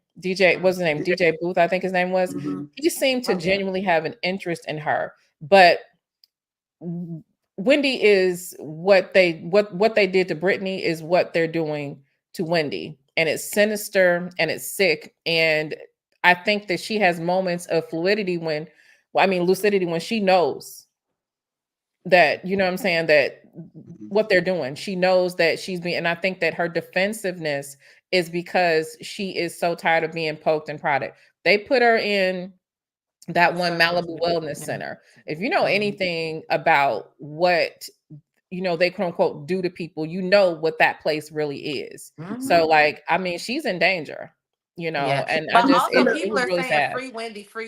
What's his name? DJ Booth, I think his name was. He seemed to genuinely have an interest in her, but Wendy is what they did to Brittany is what they're doing to Wendy. And it's sinister and it's sick. And I think that she has moments of lucidity when she knows that, you know what I'm saying, that what they're doing. She knows that and I think that her defensiveness is because she is so tired of being poked and prodded. They put her in that one Malibu Wellness Center. If you know anything about what, you know, they quote unquote do to people, you know what that place really is. So like, I mean, she's in danger, you know, and but I just, also people are really saying sad. free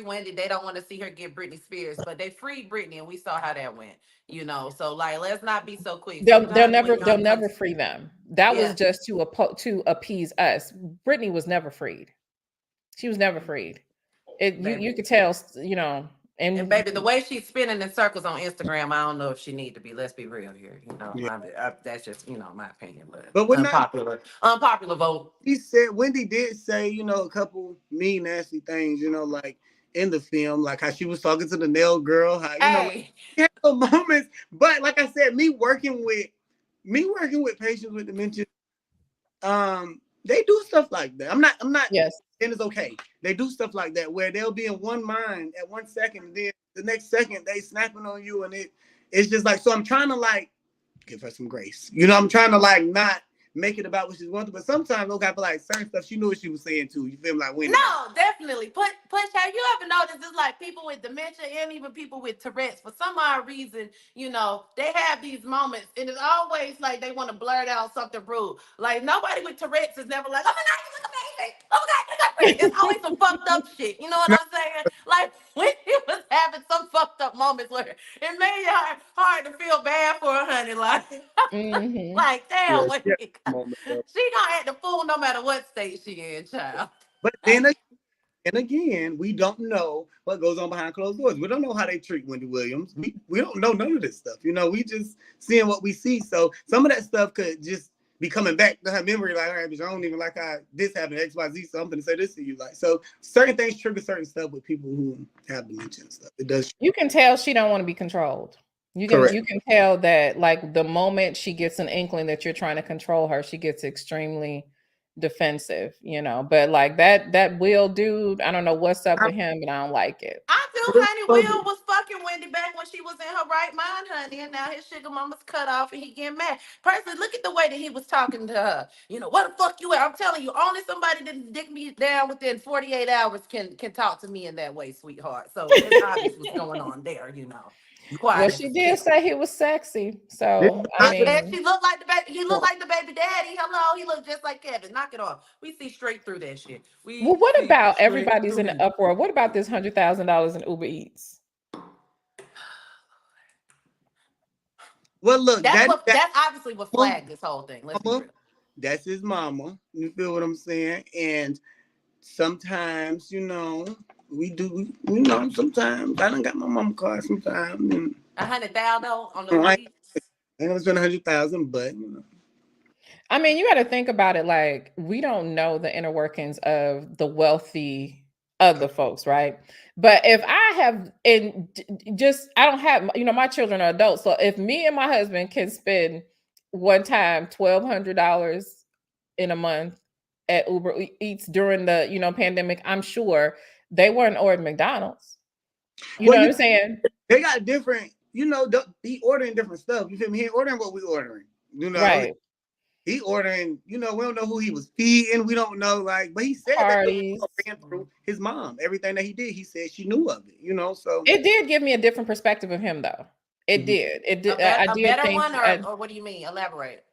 Wendy. They don't want to see her get Britney Spears, but they freed Britney and we saw how that went, you know. So like, let's not be so quick. They'll never free them. That was just to appease us. Britney was never freed. She was never freed. You could tell, you know. And baby, the way she's spinning in circles on Instagram, I don't know if she need to be. Let's be real here. You know, that's just, you know, my opinion. But unpopular vote. Wendy did say, you know, a couple mean, nasty things, you know, like in the film, like how she was talking to the nail girl, how, you know, like, she had some moments. But like I said, me working with patients with dementia, they do stuff like that. I'm not. Yes. And it's okay. They do stuff like that where they'll be in one mind at 1 second, and then the next second they snapping on you, and it's just like, so I'm trying to like give her some grace. You know, I'm trying to like not make it about what she's going through, but sometimes okay, I feel like certain stuff she knew what she was saying too. You feel me? Like when no, definitely. Push. Have you ever noticed it's like people with dementia and even people with Tourette's, for some odd reason, you know, they have these moments, and it's always like they want to blurt out something rude. Like nobody with Tourette's is never like, "Oh my God, you look amazing! Oh my God, you look great!" It's always some fucked up shit. You know what I'm saying? Like when he was having some fucked up moments where it made it hard to feel bad for her, honey. Like, like damn, she gonna act the fool no matter what state she in, child. But then again, we don't know what goes on behind closed doors. We don't know how they treat Wendy Williams. We don't know none of this stuff. You know, we just seeing what we see. So some of that stuff could just be coming back to her memory. Like, all right, bitch, I don't even like how this happened, XYZ, so I'm going to say this to you. Like, so certain things trigger certain stuff with people who have dementia and stuff. It does. You can tell she don't want to be controlled. You can tell that, like, the moment she gets an inkling that you're trying to control her, she gets extremely defensive, you know. But like that Will dude, I don't know what's up with him, but I don't like it. I do, honey. Will was fucking Wendy back when she was in her right mind, honey, and now his sugar mama's cut off and he getting mad. Personally, look at the way that he was talking to her. You know, what the fuck you at? I'm telling you, only somebody that dick me down within 48 hours can talk to me in that way, sweetheart. So it's obvious what's going on there, you know. Well, she did say he was sexy, so I mean, and she looked like the baby. He looked like the baby daddy. Hello, he looked just like Kevin. Knock it off. We see straight through that shit. Well, what about everybody's in the uproar? What about this $100,000 in Uber Eats? Well, look, that's obviously what flagged this whole thing. Let's be real. That's his mama. You feel what I'm saying? And sometimes, you know, we do, you know, sometimes I done got my mama card sometimes. And $100,000 on the week. I ain't gonna spend $100,000, but you know. I mean, you got to think about it. Like, we don't know the inner workings of the wealthy other folks, right? But if I have, and just, I don't have, my children are adults. So if me and my husband can spend one time $1,200 in a month at Uber Eats during the, pandemic, I'm sure they weren't ordering McDonald's. You know what I'm saying? They got different, he ordering different stuff. You feel me? He ain't ordering what we ordering. Right. He ordering, we don't know who he was feeding. We don't know, but he said parties. That ran through his mom. Everything that he did, he said she knew of it, so. It did give me a different perspective of him, though. It did. It did. A better one, or what do you mean? Elaborate.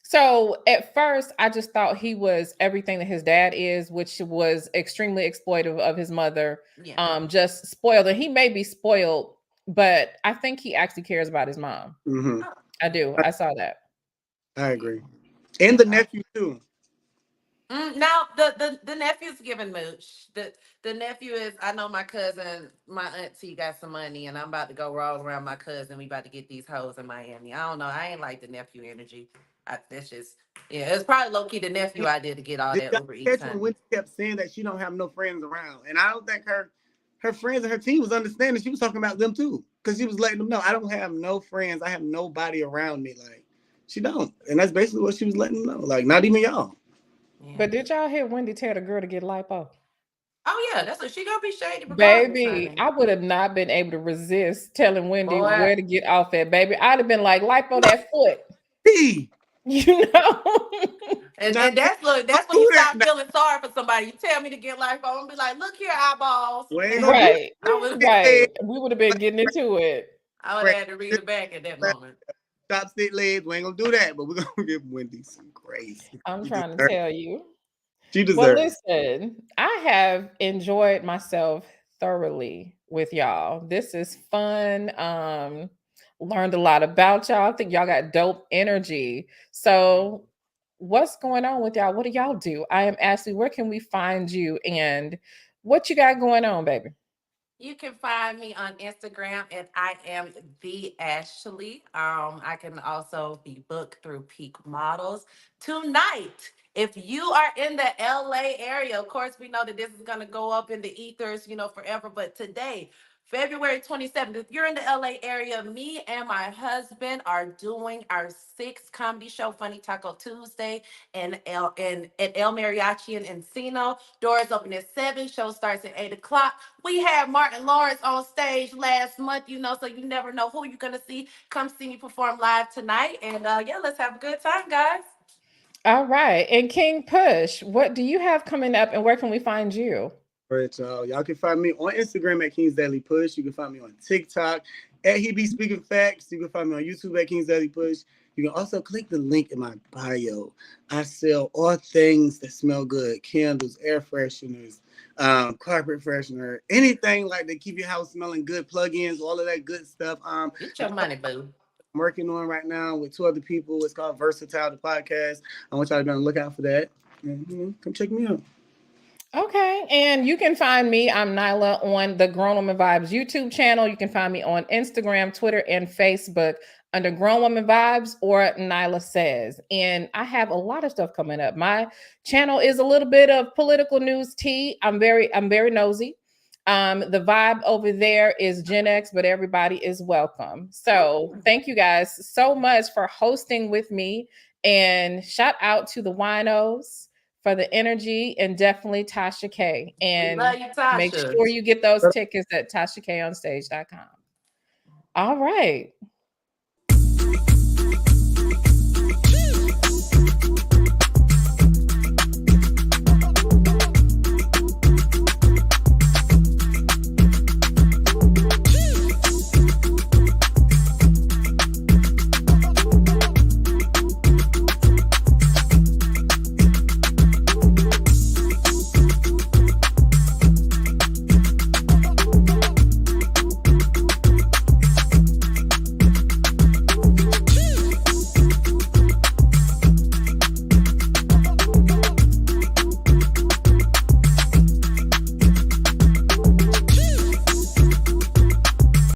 So at first, I just thought he was everything that his dad is, which was extremely exploitive of his mother. Yeah. Just spoiled. And he may be spoiled, but I think he actually cares about his mom. Mm-hmm. I do. I saw that. I agree. And the nephew too. Now the nephew's giving mooch. The nephew is, I know my cousin, my auntie got some money, and I'm about to go roll around my cousin. We about to get these hoes in Miami. I don't know. I ain't like the nephew energy. That's just, it's probably low key the nephew I did to get all that Uber Eats time. Wendy kept saying that she don't have no friends around, and I don't think her friends and her team was understanding. She was talking about them too, because she was letting them know, I don't have no friends. I have nobody around me. She don't, and that's basically what she was letting them know. Not even y'all. Yeah. But did y'all hear Wendy tell the girl to get lipo? Oh yeah, that's what she gonna be shady. Baby, I would have not been able to resist telling Wendy where to get off at. Baby, I'd have been like, lipo that foot. And that's when you stop feeling sorry for somebody. You tell me to get lipo and be like, look here, eyeballs. Right. Right. We would have been getting into it. I would have had to read it back at that moment. Chopstick legs, we ain't gonna do that, but we're gonna give Wendy some grace. I'm trying to tell you. She deserves. Well, listen, I have enjoyed myself thoroughly with y'all. This is fun. Learned a lot about y'all. I think y'all got dope energy. So what's going on with y'all? What do y'all do? I am Ashley. Where can we find you? And what you got going on, baby? You can find me on Instagram at I am the Ashley. I can also be booked through Peak Models. Tonight, if you are in the LA area, of course, we know that this is going to go up in the ethers, forever. But today, February 27th, if you're in the LA area, me and my husband are doing our 6th comedy show, Funny Taco Tuesday, at El Mariachi in Encino. Doors open at 7, show starts at 8 o'clock. We had Martin Lawrence on stage last month, so you never know who you're going to see. Come see me perform live tonight. And let's have a good time, guys. All right. And King Push, what do you have coming up and where can we find you? All right, y'all. Y'all can find me on Instagram at King's Daily Push. You can find me on TikTok at He Be Speaking Facts. You can find me on YouTube at King's Daily Push. You can also click the link in my bio. I sell all things that smell good: candles, air fresheners, carpet freshener, anything to keep your house smelling good, plug-ins, all of that good stuff. Get your money, boo. I'm working on right now with 2 other people. It's called Versatile, the podcast. I want y'all to be on the lookout for that. And, come check me out. Okay. And you can find me, I'm Nyla, on the Grown Woman Vibes YouTube channel. You can find me on Instagram, Twitter, and Facebook under Grown Woman Vibes or Nyla Says. And I have a lot of stuff coming up. My channel is a little bit of political news tea. I'm very nosy. The vibe over there is Gen X, but everybody is welcome. So thank you guys so much for hosting with me, and shout out to the winos for the energy, and definitely Tasha K. And make sure you get those tickets at TashaKOnStage.com. All right.